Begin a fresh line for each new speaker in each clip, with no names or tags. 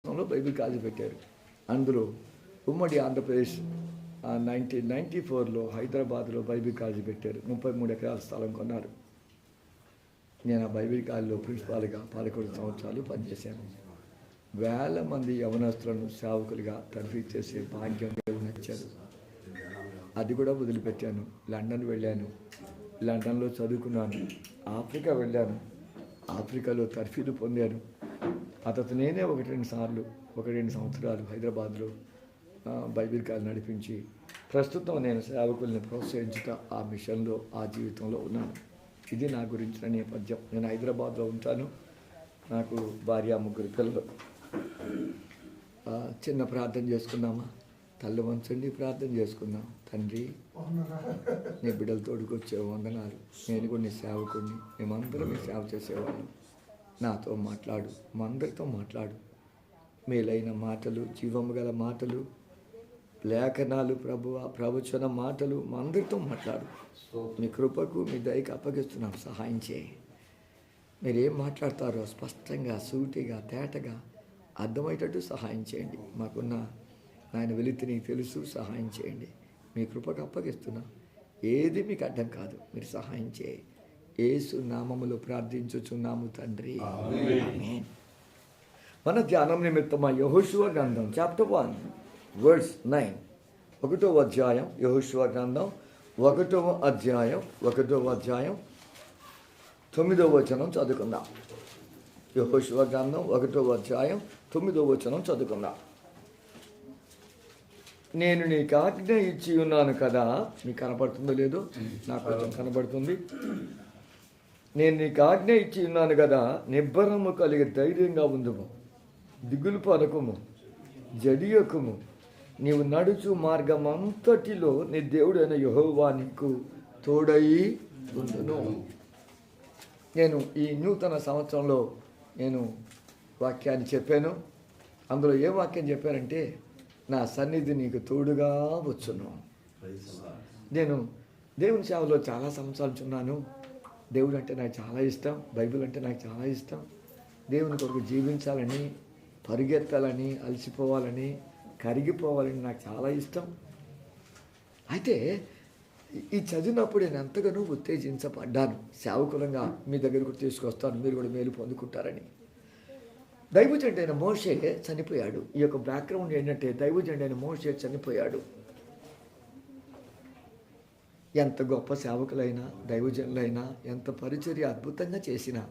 Bible college పెట్టారు. అందులో ఉమ్మడి ఆంధ్రప్రదేశ్ 1994లో హైదరాబాద్లో బైబిల్ కాలేజీ పెట్టారు. 33 ఎకరాల స్థలం కొన్నారు. నేను ఆ బైబిల్ కాలేజీలో ప్రిన్సిపాల్గా 11 సంవత్సరాలు పనిచేశాను. వేల మంది యవనస్తులను సేవకులుగా తర్ఫీ చేసే భాగ్యం నచ్చారు. అది కూడా వదిలిపెట్టాను. లండన్ వెళ్ళాను, లండన్లో చదువుకున్నాను. ఆఫ్రికా వెళ్ళాను, ఆఫ్రికాలో తర్ఫీలు పొందాను. అతను నేనే 1-2 సంవత్సరాలు హైదరాబాద్లో బైబిల్ కాలేజీ నడిపించి ప్రస్తుతం నేను సేవకుల్ని ప్రోత్సహించుట ఆ మిషన్లో, ఆ జీవితంలో ఉన్నాను. ఇది నా గురించిన నేపథ్యం. నేను హైదరాబాద్లో ఉంటాను. నాకు భార్య, 3 పిల్లలు. చిన్న ప్రార్థన చేసుకుందామా? తల్లి వంచండి, ప్రార్థన చేసుకుందాం. తండ్రి, నీ బిడ్డలు తోడుకొచ్చే వందనాలు. నేను కూడా నీ సేవకుడిని, మేమందరం నీ సేవ చేసేవాళ్ళం. నాతో మాట్లాడు, మా అందరితో మాట్లాడు. మేలైన మాటలు, జీవము గల మాటలు, లేఖనాలు, ప్రవచన మాటలు మా అందరితో మాట్లాడు. మీ కృపకు, మీ దయకు అప్పగిస్తున్నాం. సహాయం చేయి. మీరేం మాట్లాడతారో స్పష్టంగా, సూటిగా, తేటగా అర్థమయ్యేటట్టు సహాయం చేయండి. మాకున్న ఆయన వెలితిని తెలుసు. సహాయం చేయండి. మీ కృపకు అప్పగిస్తున్నాం. ఏది మీకు అడ్డం కాదు. మీరు సహాయం చేయి. యేసు నామములో ప్రార్థించుచున్నాము తండ్రి, ఆమేన్. మన ధ్యానం నిమిత్తమా యెహోషువ గ్రంథం చాప్టర్ 1 verse 9, 1వ అధ్యాయం. యెహోషువ గ్రంథం 1వ అధ్యాయం 9వ వచనం చదువుకుందాం. యెహోషువ గ్రంథం 1వ అధ్యాయం 9వ వచనం చదువుకుందాం. నేను నీకు ఆజ్ఞ ఇచ్చి ఉన్నాను కదా. మీకు కనబడుతుందో లేదో? నాకు కొంచెం కనబడుతుంది. నేను నీకు ఆజ్ఞ ఇచ్చి ఉన్నాను కదా, నిబ్బరము కలిగి ధైర్యంగా ఉందుము, దిగులు పడకుము, జడియకుము. నీవు నడుచు మార్గం అంతటిలో నీ దేవుడైన యెహోవా నీకు తోడై ఉండును. నేను ఈ నూతన సంవత్సరంలో నేను వాక్యాన్ని చెప్పాను. అందులో ఏ వాక్యం చెప్పానంటే, నా సన్నిధి నీకు తోడుగా వచ్చును. నేను దేవుని సేవలో చాలా సంవత్సరాలు ఉన్నాను. దేవుడు అంటే నాకు చాలా ఇష్టం. బైబిల్ అంటే నాకు చాలా ఇష్టం. దేవుని కొరకు జీవించాలని, పరిగెత్తాలని, అలసిపోవాలని, కరిగిపోవాలని నాకు చాలా ఇష్టం. అయితే ఈ చదివినప్పుడు నేను ఎంతగానో ఉత్తేజించబడ్డాను. సేవకులంగా మీ దగ్గరకు తీసుకొస్తాను, మీరు కూడా మేలు పొందుకుంటారని. దైవజనుడు అయిన మోషే చనిపోయాడు. ఈ యొక్క బ్యాక్గ్రౌండ్ ఏంటంటే, దైవజనుడు అయిన మోషే చనిపోయాడు. ఎంత గొప్ప సేవకులైనా, దైవజనులైనా, ఎంత పరిచర్య అద్భుతంగా చేసినా,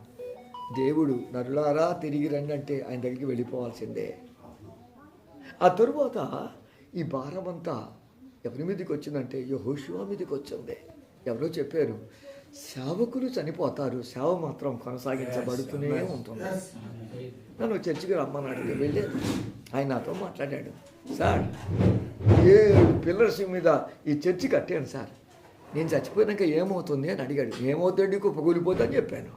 దేవుడు నరులారా తిరిగి రండి అంటే ఆయన దగ్గరికి వెళ్ళిపోవాల్సిందే. ఆ తరువాత ఈ భారమంతా ఎవరి మీదకి వచ్చిందంటే యెహోషువ మీదకి వచ్చింది. ఎవరో చెప్పారు, సేవకులు చనిపోతారు, సేవ మాత్రం కొనసాగించబడుతూనే ఉంటుంది. నన్ను చర్చికి రమ్మన్నాడు. వెళ్ళాను. ఆయన నాతో మాట్లాడాడు. సార్, 7 పిల్లర్స్ మీద ఈ చర్చి కట్టాను సార్, నేను చచ్చిపోయాక ఏమవుతుంది అని అడిగాడు. ఏమవుతుంది? కుప్పకూలిపోతుంది అని చెప్పాను.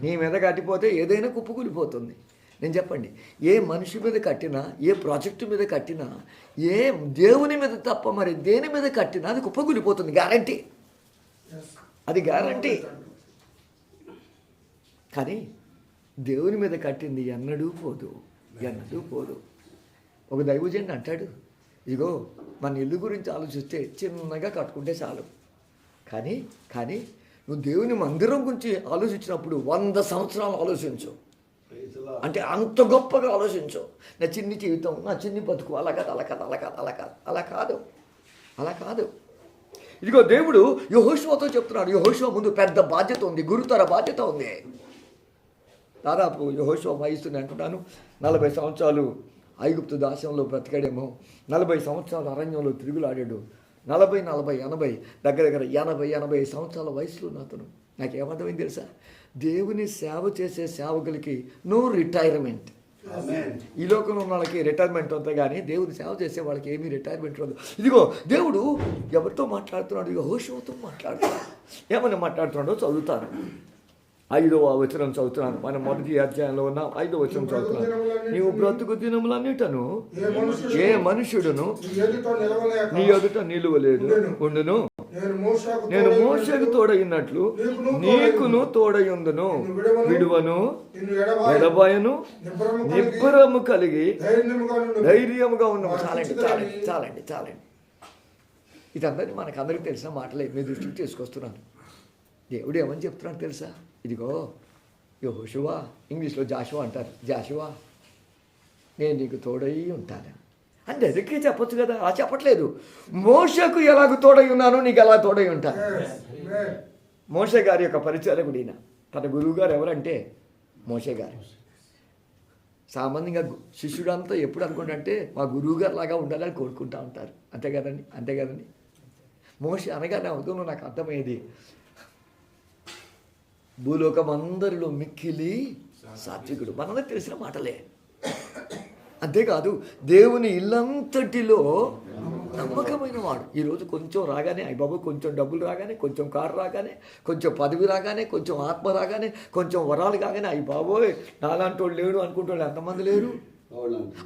నీ మీద కట్టిపోతే ఏదైనా కుప్పకూలిపోతుంది. నేను చెప్పండి, ఏ మనిషి మీద కట్టినా, ఏ ప్రాజెక్టు మీద కట్టినా, ఏ దేవుని మీద తప్ప మరి దేని మీద కట్టినా అది కుప్పకూలిపోతుంది. గ్యారంటీ, అది గ్యారంటీ. కానీ దేవుని మీద కట్టింది ఎన్నడూ పోదు, ఎన్నడూ పోదు. ఒక దైవజనుడు అంటాడు, ఇదిగో మన ఇల్లు గురించి ఆలోచిస్తే చిన్నగా కట్టుకుంటే చాలు, కానీ నువ్వు దేవుని మందిరం గురించి ఆలోచించినప్పుడు 100 సంవత్సరాలు ఆలోచించు. అంటే అంత గొప్పగా ఆలోచించు. నా చిన్ని జీవితం, నా చిన్ని బతుకు అలా కాదు. ఇదిగో దేవుడు యెహోషువతో చెప్తున్నాడు. యెహోషువ ముందు పెద్ద బాధ్యత ఉంది, గురుతర బాధ్యత ఉంది. దాదాపు యెహోషువ వయస్సుని అంటున్నాను 40 సంవత్సరాలు ఐగుప్తు దాస్యంలో బ్రతికాడేమో, 40 సంవత్సరాలు అరణ్యంలో తిరుగులాడాడు. 40, 80 దగ్గర 80 సంవత్సరాల వయసులో అతను. నాకేమర్థమైంది తెలుసా? దేవుని సేవ చేసే సేవకులకి నో రిటైర్మెంట్. ఈ లోకంలో ఉన్న వాళ్ళకి రిటైర్మెంట్ అవుతాయి, కానీ దేవుని సేవ చేసే వాళ్ళకి ఏమీ రిటైర్మెంట్ రాదు. ఇదిగో దేవుడు ఎవరితో మాట్లాడుతున్నాడు? యెహోషువతో మాట్లాడుతున్నాడు. ఏమని మాట్లాడుతున్నాడో చదువుతాను. 5వ వచనం చదువుతున్నాను. మనం మొదటి అధ్యాయంలో ఉన్న 5వ వచనం చదువుతున్నాను. నీవు బ్రతుకు దినములన్నిటను ఏ మనుషుడును నీ ఎదుట నిలువలేదు ఉండును, నేను మోషేకు తోడైనట్లు నీకును తోడయుందును, విడువను, ఎడబాయను, నిబ్బరము కలిగి ధైర్యముగా ఉన్నాము. చాలండి. ఇదందరినీ మనకందరికీ తెలిసిన మాటలే మీ దృష్టికి తీసుకొస్తున్నాను. దేవుడు ఏమని చెప్తున్నాడు తెలుసా? ఇదిగో యెహోషువ, ఇంగ్లీష్లో జాషువా అంటారు, జాషువా నేను నీకు తోడై ఉంటాను అంటే ఎదుకే చెప్పొచ్చు కదా, అలా చెప్పట్లేదు. మోషకు ఎలాగ తోడై ఉన్నానో నీకు ఎలా తోడై ఉంటాను. మోషే గారి యొక్క పరిచారకుడు ఈయన. తన గురువు గారు ఎవరంటే మోషే గారు. సామాన్యంగా శిష్యుడంతా ఎప్పుడు అనుకుంటే మా గురువు గారు లాగా ఉండాలని కోరుకుంటూ ఉంటారు. అంతే కదండి. మోషే అనగానే అవుతుందో నాకు అర్థమయ్యేది, భూలోకం అందరిలో మిక్కిలి సాత్వికుడు. మనందరికి తెలిసిన మాటలే. అంతేకాదు దేవుని ఇల్లంతటిలో నమ్మకమైన వాడు. ఈరోజు కొంచెం రాగానే అయ్య బాబు, కొంచెం డబ్బులు రాగానే, కొంచెం కారు రాగానే, కొంచెం పదవి రాగానే, కొంచెం ఆత్మ రాగానే, కొంచెం వరాలు కాగానే అయ్య బాబోయ్ నాలాంటి వాడు లేడు అనుకుంటాడు. ఎంతమంది లేరు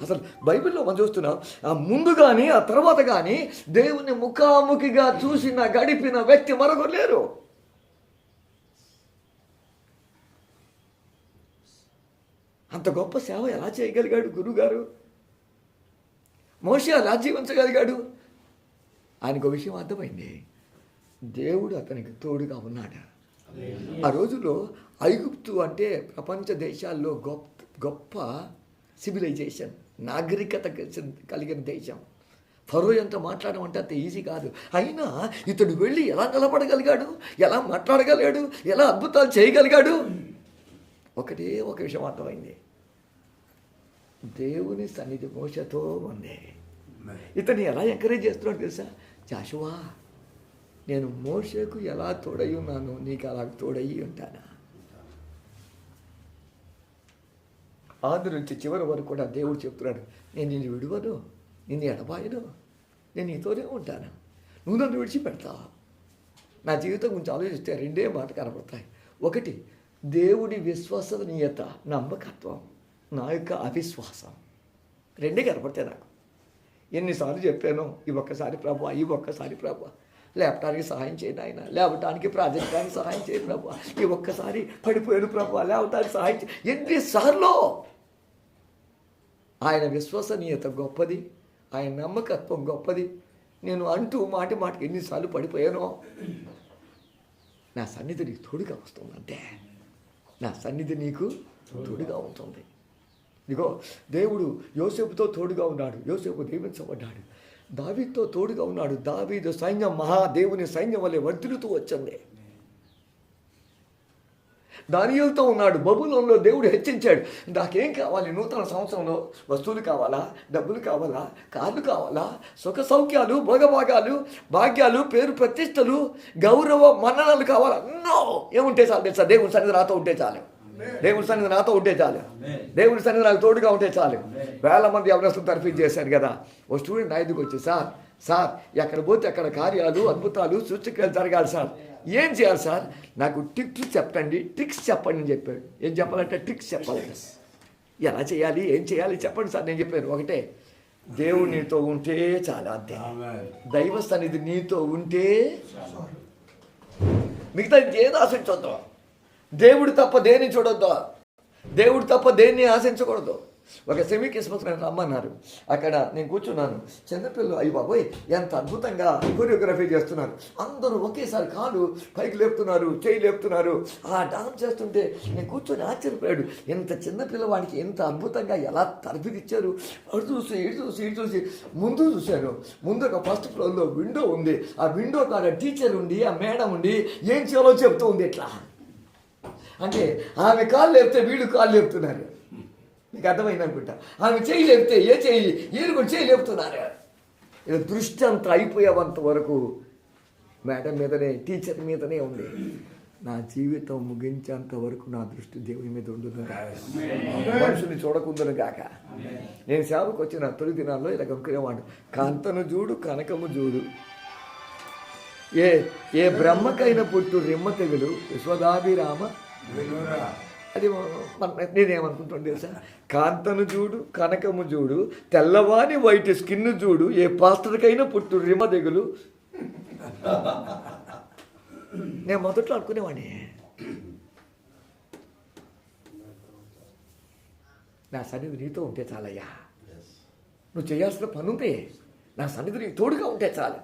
అసలు బైబిల్లో మనం చూస్తున్నాం. ఆ ముందు కానీ ఆ తర్వాత కానీ దేవుని ముఖాముఖిగా చూసిన గడిపిన వ్యక్తి మరొకరు లేరు. అంత గొప్ప సేవ ఎలా చేయగలిగాడు గురువుగారు? మోషే ఎలా జీవించగలిగాడు? ఆయనకు విషయం అర్థమైంది, దేవుడు అతనికి తోడుగా ఉన్నాడు. ఆ రోజుల్లో ఐగుప్తు అంటే ప్రపంచ దేశాల్లో గొప్ప సివిలైజేషన్, నాగరికత కలిగిన దేశం. ఫరో ఎంత మాట్లాడమంటే అంత ఈజీ కాదు. అయినా ఇతడు వెళ్ళి ఎలా నిలబడగలిగాడు, ఎలా మాట్లాడగలిగాడు, ఎలా అద్భుతాలు చేయగలిగాడు? ఒకటే ఒక విషయం అర్థమైంది, దేవుని సన్నిధి మోషతో ఉంది. ఇతన్ని ఎలా ఎంకరేజ్ చేస్తున్నాడు తెలుసా? జాషువా నేను మోషకు ఎలా తోడై ఉన్నాను నీకు అలా తోడయి ఉంటానా. ఆది నుంచి చివరి వరకు కూడా దేవుడు చెప్తున్నాడు, నేను నిన్ను విడువను, నిన్ను ఎడబాయను, నేను నీతోనే ఉంటాను, నువ్వు నన్ను విడిచిపెడతావు. నా జీవితం గురించి ఆలోచిస్తే రెండే మాట కనబడతాయి. ఒకటి దేవుడి విశ్వసనీయత, నమ్మకత్వం, నా యొక్క అవిశ్వాసం. రెండే కనపడతాయి నాకు. ఎన్నిసార్లు చెప్పాను, ఈ ఒక్కసారి ప్రభు లేపటానికి సహాయం చేయను ఆయన, లేవటానికి ప్రాజెక్టానికి సహాయం చేయను ప్రభు, ఈ ఒక్కసారి పడిపోయాను ప్రభు, లేవటానికి సహాయం చేయి. ఎన్నిసార్లు ఆయన విశ్వసనీయత గొప్పది, ఆయన నమ్మకత్వం గొప్పది. నేను అంటూ మాటికి ఎన్నిసార్లు పడిపోయానో. నా సన్నిధి నీకు తోడుగా వస్తుందంటే, నా సన్నిధి నీకు తోడుగా ఉంటుంది. ఇదిగో దేవుడు యోసేపుతో తోడుగా ఉన్నాడు, యోసేపు దీవించబడ్డాడు. దావీదుతో తోడుగా ఉన్నాడు, దావీదు సైన్యం మహాదేవుని సైన్యం వల్లే వర్ధిల్లుతూ వచ్చింది. దానియేలుతో ఉన్నాడు, బబులోనులో దేవుడు హెచ్చించాడు. నాకేం కావాలి? నూతన సంవత్సరంలో వస్తువులు కావాలా, డబ్బులు కావాలా, కార్లు కావాలా, సుఖ సౌఖ్యాలు, భోగభాగాలు, భాగ్యాలు, పేరు ప్రతిష్టలు, గౌరవ మన్ననలు కావాలా? నో, ఏముంటే చాలు తెలుసా? దేవుని సన్నిధి నాతో ఉంటే చాలు, దేవుని సన్నిధి నాతో ఉంటే చాలు, దేవుని సన్నిధి నాకు తోడుగా ఉంటే చాలు. వేల మంది ఎవరస్తులు తర్ఫీదు చేశాను కదా. ఓ స్టూడెంట్ నా ఎదుగుకి వచ్చి, సార్ ఎక్కడ పోతే అక్కడ కార్యాలు, అద్భుతాలు, సూచక్రియలు జరగాలి సార్, ఏం చేయాలి సార్? నాకు ట్రిక్స్ చెప్పండి అని చెప్పాడు. ఏం చెప్పాలంటే ట్రిక్స్ చెప్పాలి. ఎలా చేయాలి, ఏం చేయాలి చెప్పండి సార్. నేను చెప్పాను ఒకటే, దేవుడు నీతో ఉంటే చాలా, అంతే. దైవ సన్నిధి నీతో ఉంటే మిగతా ఏది ఆశించొద్దు. దేవుడు తప్ప దేన్ని చూడొద్దు, దేవుడు తప్ప దేన్ని ఆశించకూడదు. ఒక సెమీ క్రిస్మస్ నన్ను రమ్మన్నారు. అక్కడ నేను కూర్చున్నాను. చిన్నపిల్లలు అయ్యి బాబోయ్ ఎంత అద్భుతంగా కొరియోగ్రఫీ చేస్తున్నారు. అందరూ ఒకేసారి కాలు పైకి లేపుతున్నారు, చేయి లేపుతున్నారు. ఆ డాన్స్ చేస్తుంటే నేను కూర్చొని ఆశ్చర్యపోయాడు. ఇంత చిన్నపిల్లవాడికి ఎంత అద్భుతంగా ఎలా తరబిదిచ్చారు. అటు చూసి ఇటు చూసి ముందు చూశాను. ముందు ఒక ఫస్ట్ ఫ్లోర్లో విండో ఉంది. ఆ విండో కాడ టీచర్ ఉండి, ఆ మేడం ఉండి ఏం చేయాలో చెప్తూ ఉంది. ఇట్లా అంటే ఆమె కాళ్ళు లేపితే వీళ్ళు కాళ్ళు లేపుతున్నారు. మీకు అర్థమైంది అనుకుంటా. ఆమె చేయి లేపితే ఏ చేయి, వీళ్ళు కూడా చేయి లేపుతున్నారు. ఇలా దృష్టి అంతా అయిపోయేంత వరకు మేడం మీదనే, టీచర్ మీదనే ఉంది. నా జీవితం ముగించేంత వరకు నా దృష్టి దేవుని మీద ఉండును కాక, మనుషుని చూడకుందును కాక. నేను సేవకు వచ్చిన తొలి దినాల్లో ఇలా కనుక్కునేవాడు, కాంతను చూడు, కనకము చూడు, ఏ బ్రహ్మకైన పుట్టు రిమ్మ తెగులు విశ్వదాభిరామ. అది నేనేమనుకుంటాను తెలుసా? కాంతను చూడు, కనకము చూడు, తెల్లవాని వైట్ స్కిన్ చూడు, ఏ పాస్టర్కైనా పుట్టు రిమ్మ తెగులు నేను మొదట్లో అనుకునేవాడిని, నా సన్నిధి నీతో ఉంటే చాలయ్యా, నువ్వు చేయాల్సిన పని ఉంది, నా సన్నిధి నీకు తోడుగా ఉంటే చాలు.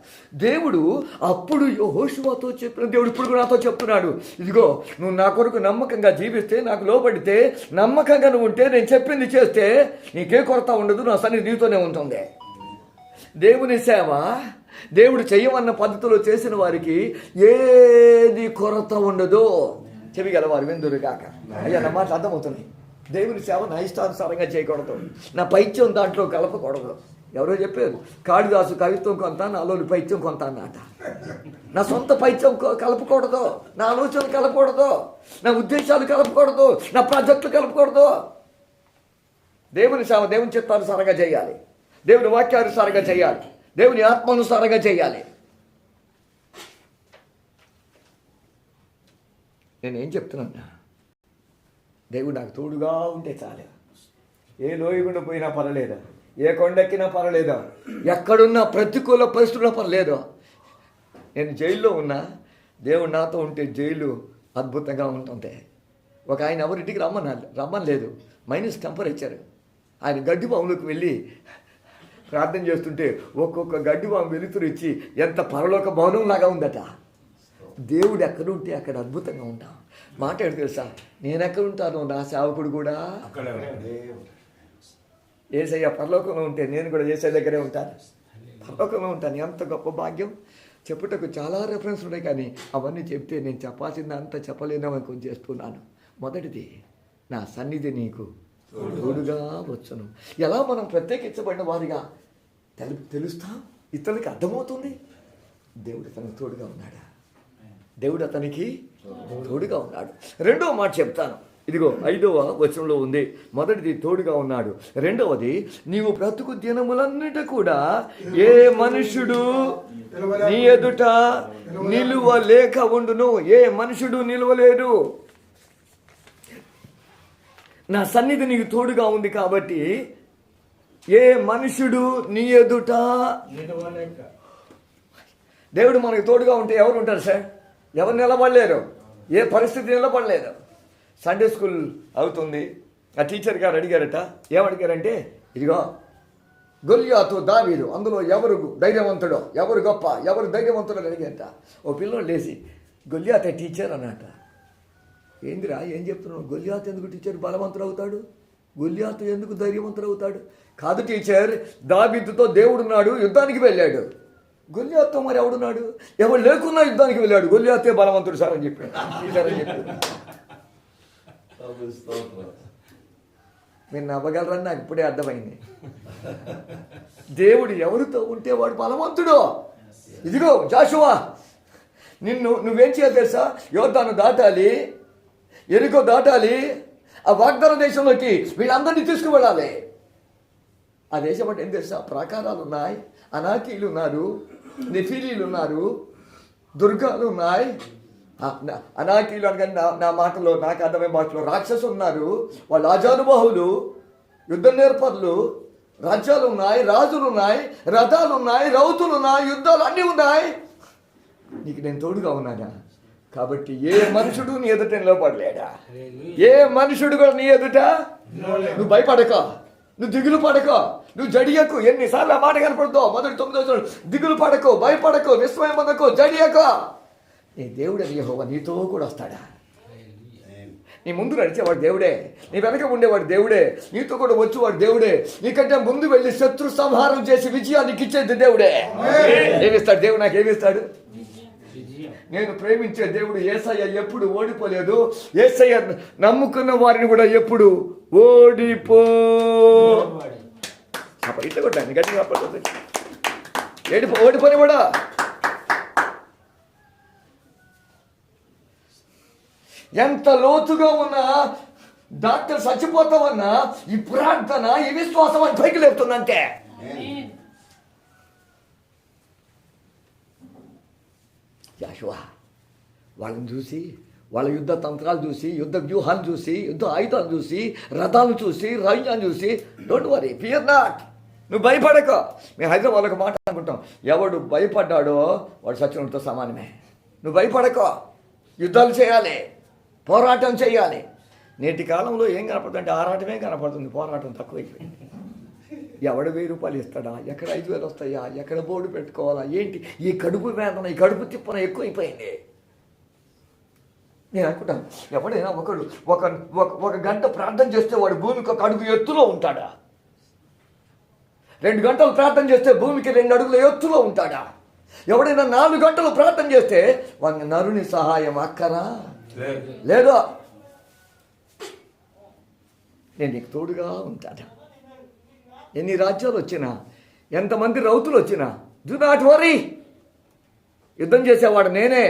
దేవుడు అప్పుడు యెహోషువతో చెప్పిన దేవుడు ఇప్పుడు కూడా నాతో చెప్తున్నాడు, ఇదిగో నువ్వు నా కొరకు నమ్మకంగా జీవిస్తే, నాకు లోబడితే, నమ్మకంగా నువ్వు ఉంటే, నేను చెప్పింది చేస్తే నీకే కొరత ఉండదు, నా సన్నిధి నీతోనే ఉంటుంది. దేవుని సేవ దేవుడు చెయ్యమన్న పద్ధతిలో చేసిన వారికి ఏది కొరత ఉండదు. చెవిగలవారు విందురు కాక. అయ్యా నా మాట అర్థమవుతుంది. దేవుని సేవ నా ఇష్టానుసారంగా చేయకూడదు, నా పైత్యం దాంట్లో కలపకూడదు. ఎవరో చెప్పారు, కాళిదాసు కవిత్వం కొంత, నాలోని పైత్యం కొంత అన్నమాట. నా సొంత పైత్యం కలపకూడదు, నా ఆలోచనలు కలపకూడదు, నా ఉద్దేశాలు కలపకూడదు, నా ప్రాజెక్టులు కలపకూడదు. దేవుని సేవ దేవుని చిత్తానుసారంగా చేయాలి, దేవుని వాక్యానుసారంగా చేయాలి, దేవుని ఆత్మానుసారంగా చేయాలి. నేనేం చెప్తున్నా, దేవుడు నాకు తోడుగా ఉంటే చాలు. ఏ లోయగుండా పోయినా పర్వాలేదు, ఏ కొండెక్కినా పర్వాలేదు, ఎక్కడున్నా ప్రతికూల పరిస్థితుల్లో పర్లేదు. నేను జైల్లో ఉన్నా, దేవుడు నాతో ఉంటే జైలు అద్భుతంగా ఉంటుంది. ఒక ఆయన ఎవరింటికి రమ్మని లేదు, మైనస్ టెంపరేచర్. ఆయన గడ్డి బావులోకి వెళ్ళి ప్రార్థన చేస్తుంటే ఒక్కొక్క గడ్డి బాంబు వెలుతురు ఇచ్చి ఎంత పరలోక భవనం లాగా ఉందట. దేవుడు ఎక్కడుంటే అక్కడ అద్భుతంగా ఉంటాం. మాట ఏంటి తెలుసా, నేను ఎక్కడుంటాను నా సేవకుడు కూడా యేసయ్య పరలోకంలో ఉంటే నేను కూడా యేసయ్య దగ్గరే ఉంటాను, పరలోకంలో ఉంటాను. ఎంత గొప్ప భాగ్యం. చెప్పుటకు చాలా రెఫరెన్స్ ఉన్నాయి, కానీ అవన్నీ చెప్తే నేను చెప్పాల్సింది అంత చెప్పలేనని కొంచెం చేస్తున్నాను. మొదటిది, నా సన్నిధి నీకు తోడుగా వచ్చును. ఎలా మనం ప్రత్యేకించబడిన వారిగా తెలుస్తాం, ఇతరులకి అర్థమవుతుంది. దేవుడు అతనికి తోడుగా ఉన్నాడా, దేవుడు అతనికి తోడుగా ఉన్నాడు. రెండవ మాట చెప్తాను, ఇదిగో 5వ వచనంలో ఉంది. మొదటిది తోడుగా ఉన్నాడు, రెండవది నీవు బ్రతుకు దినములన్నిటి కూడా ఏ మనుషుడు నీ ఎదుట నిలువలేక ఉండును. ఏ మనుషుడు నిలువలేడు. నా సన్నిధి నీకు తోడుగా ఉంది కాబట్టి ఏ మనుషుడు నీ ఎదుట. దేవుడు మనకు తోడుగా ఉంటే ఎవరు ఉంటారు సార్? ఎవరు నిలబడలేరు, ఏ పరిస్థితి నిలబడలేదు. సండే స్కూల్ అవుతుంది, ఆ టీచర్ గారు అడిగారట. ఏమడిగారంటే, ఇదిగో గొల్యాతు దావీదు, అందులో ఎవరు ధైర్యవంతుడో, ఎవరు గొప్ప, ఎవరు ధైర్యవంతుడో అడిగారట. ఓ పిల్లలు లేచి గొల్యాతే టీచర్ అన్నట. ఏందిరా ఏం చెప్తున్నావు? గొల్యాతు ఎందుకు టీచర్ బలవంతుడు అవుతాడు? గొల్యాతు ఎందుకు ధైర్యవంతుడు అవుతాడు? కాదు టీచర్, దావీదుతో దేవుడున్నాడు, యుద్ధానికి వెళ్ళాడు. గొల్యాతుతో మరి ఎవడున్నాడు? ఎవరు లేకున్నా యుద్ధానికి వెళ్ళాడు. గొల్యాతే బలవంతుడు సార్ అని చెప్పాడు, టీచర్ అని చెప్పాడు. మీరు నవ్వగలరని నాకు ఇప్పుడే అర్థమైంది. దేవుడు ఎవరితో ఉంటే వాడు బలవంతుడు. ఇదిగో జాషువా, నువ్వేం చేయాలి తెలుసా? యోర్దాను దాటాలి, ఎరికో దాటాలి, ఆ వాగ్దాన దేశంలోకి వీళ్ళందరినీ తీసుకువెళ్ళాలి. ఆ దేశం అంటే ఏం తెలుసా? ప్రాకారాలు ఉన్నాయి, అనాకీలు ఉన్నారు, నెఫీలీలు ఉన్నారు, దుర్గాలు ఉన్నాయి. అనాకీలు అనగానే నా మాటలో నాకు అర్థమైన భాషలో రాక్షసులు ఉన్నారు. వాళ్ళు ఆజానుబాహులు, యుద్ధ నేర్పరులు, రాజ్యాలు ఉన్నాయి, రాజులు ఉన్నాయి, రథాలు ఉన్నాయి, రౌతులు ఉన్నాయి, యుద్ధాలు అన్నీ ఉన్నాయి. నీకు నేను తోడుగా ఉన్నానా? కాబట్టి ఏ మనుషుడు నీ ఎదుట నిలబడలేడా? ఏ మనుషుడు కూడా నీ ఎదుట. నువ్వు భయపడక, నువ్వు దిగులు పడక, నువ్వు జడియకు. ఎన్నిసార్లు ఆ మాట కనపడుతావు? మొదటి 9 దిగులు పడకు, భయపడకు, విస్మయం పొందకు, జడియక. నీ దేవుడు యెహోవా నీతో కూడా వస్తాడా? నీ ముందు నడిచేవాడు దేవుడే, నీ వెనక ఉండేవాడు దేవుడే, నీతో కూడా వచ్చేవాడు దేవుడే, నీకంటే ముందు వెళ్ళి శత్రు సంహారం చేసి విజయానికి ఇచ్చేది దేవుడే. ఏమిస్తాడు దేవుడు? నాకు ఏమిస్తాడు? నేను ప్రేమించే దేవుడు యేసయ్య ఎప్పుడు ఓడిపోలేదు. యేసయ్య నమ్ముకున్న వారిని కూడా ఎప్పుడు ఇట్లా కొట్టాను గట్టిగా ఓడిపోని కూడా. ఎంత లోతుగా ఉన్నా, డాక్టర్ చచ్చిపోతామన్నా ఈ ప్రార్థన, ఈ విశ్వాసం అని పైకి లేపుతుందంటే. యాషువా వాళ్ళని చూసి, వాళ్ళ యుద్ధ తంత్రాలు చూసి, యుద్ధ వ్యూహాలు చూసి, యుద్ధ ఆయుధాలు చూసి, రథాలు చూసి, రాజ్యాన్ని చూసి, డోంట్ వరీ, ఫియర్ నాట్, నువ్వు భయపడకో. మేము హైదరాబాద్ ఒక మాట అనుకుంటాం, ఎవడు భయపడ్డాడో వాడు సచ్చినతో సమానమే. నువ్వు భయపడకో. యుద్ధాలు చేయాలి, పోరాటం చేయాలి. నేటి కాలంలో ఏం కనపడుతుందంటే ఆరాటమే కనపడుతుంది, పోరాటం తక్కువైపోయింది. ఎవడు 1000 రూపాయలు ఇస్తాడా, ఎక్కడ 5000 వస్తాయా, ఎక్కడ బోర్డు పెట్టుకోవాలా, ఏంటి ఈ కడుపు వేదన, ఈ కడుపు తిప్పన ఎక్కువైపోయింది. నేను అనుకుంటాను, ఎవడైనా ఒకడు ఒక గంట ప్రార్థన చేస్తే వాడు భూమికి 1 అడుగు ఎత్తులో ఉంటాడా? 2 గంటలు ప్రార్థన చేస్తే భూమికి 2 అడుగుల ఎత్తులో ఉంటాడా? ఎవడైనా 4 గంటలు ప్రార్థన చేస్తే వాడిని నరుని సహాయం అక్కరా లేదో? నేను నీకు తోడుగా ఉంటాను. ఎన్ని రాజ్యాలు వచ్చినా, ఎంతమంది రౌతులు వచ్చినా, డు నాట్ వరీ. యుద్ధం చేసేవాడు నేనే.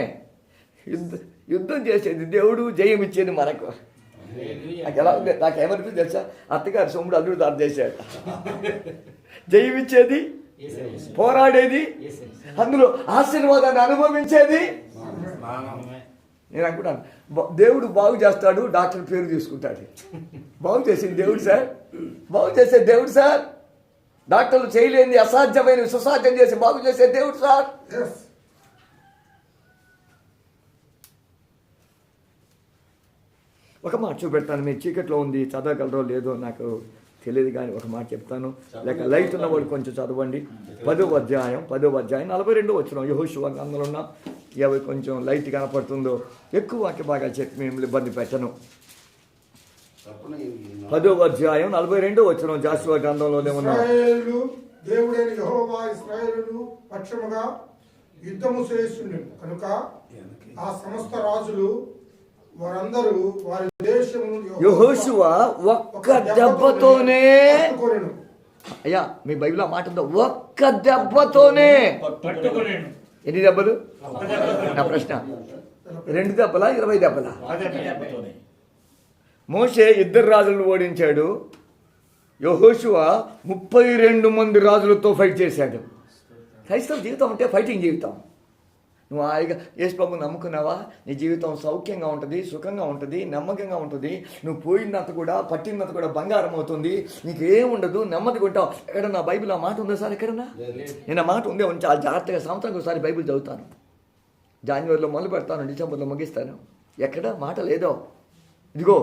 యుద్ధం చేసేది దేవుడు, జయం ఇచ్చేది మనకు. నాకు ఎలా ఉంది, నాకేమనిపించింది తెలుసా? అత్తగారు సొమ్ముడు అల్లుడు దారి చేశాడు. జయం ఇచ్చేది, పోరాడేది, అందులో ఆశీర్వాదాన్ని అనుభవించేది. నేను అనుకుంటాను, దేవుడు బాగు చేస్తాడు, డాక్టర్ పేరు తీసుకుంటాడు. బాగు చేసింది దేవుడు సార్, బాగు చేసే దేవుడు సార్. డాక్టర్లు చేయలేని అసాధ్యమైన సుసాధ్యం చేసి బాగు చేసే దేవుడు సార్. ఒక మాట చూపెడతాను, మీరు చీకట్లో ఉంది, చదవగలరో లేదో నాకు తెలియదు, కానీ ఒక మాట చెప్తాను. లేక లైట్ ఉన్నవాడు కొంచెం చదవండి. 10వ అధ్యాయం 42 వచ్చిన యెహోషువ గ్రంథంలో ఉన్న ఎవరి కొంచెం లైట్ కనపడుతుందో ఎక్కువ వాక్య బాగా చెప్పి మిమ్మల్ని ఇబ్బంది పెట్టను. 10వ అధ్యాయం 42 వచ్చిన జాషువ గ్రంథంలోనే ఉన్నా.
దేవుడైన యెహోవా ఇశ్రాయేలు పక్షముగా యుద్ధము చేయుచుండెను కనుక ఆ సమస్త రాజులు వారందరూ వారి దేశమును
యెహోషువ ఒక్క దెబ్బతోనే, అయ్యా మీ బైబిల్ మాట ఉందో, ఒక్క దెబ్బతోనే. ఎన్ని దెబ్బలు? నా ప్రశ్న, 2 దెబ్బలా 20 దెబ్బలా? మోషే 2 రాజులను ఓడించాడు, యెహోషువ 32 మంది రాజులతో ఫైట్ చేశాడు. క్రైస్తవ జీవితం అంటే ఫైటింగ్ జీవితం. నువ్వు హాయిగా యేసు ప్రభువుని నమ్ముకున్నావా, నీ జీవితం సౌఖ్యంగా ఉంటుంది, సుఖంగా ఉంటుంది, నమ్మకంగా ఉంటుంది. నువ్వు పోయినంత కూడా, పట్టినంత కూడా బంగారం అవుతుంది, నీకు ఏముండదు, నెమ్మదిగా ఉంటావు. ఎక్కడన్నా బైబిల్ ఆ మాట ఉందా సార్? ఎక్కడన్నా నేను ఆ మాట ఉందే చాలా జాగ్రత్తగా సంవత్సరానికి ఒకసారి బైబిల్ చదువుతాను. జనవరిలో మొదలు పెడతాను, డిసెంబర్లో ముగిస్తాను. ఎక్కడ మాట లేదో. ఇదిగో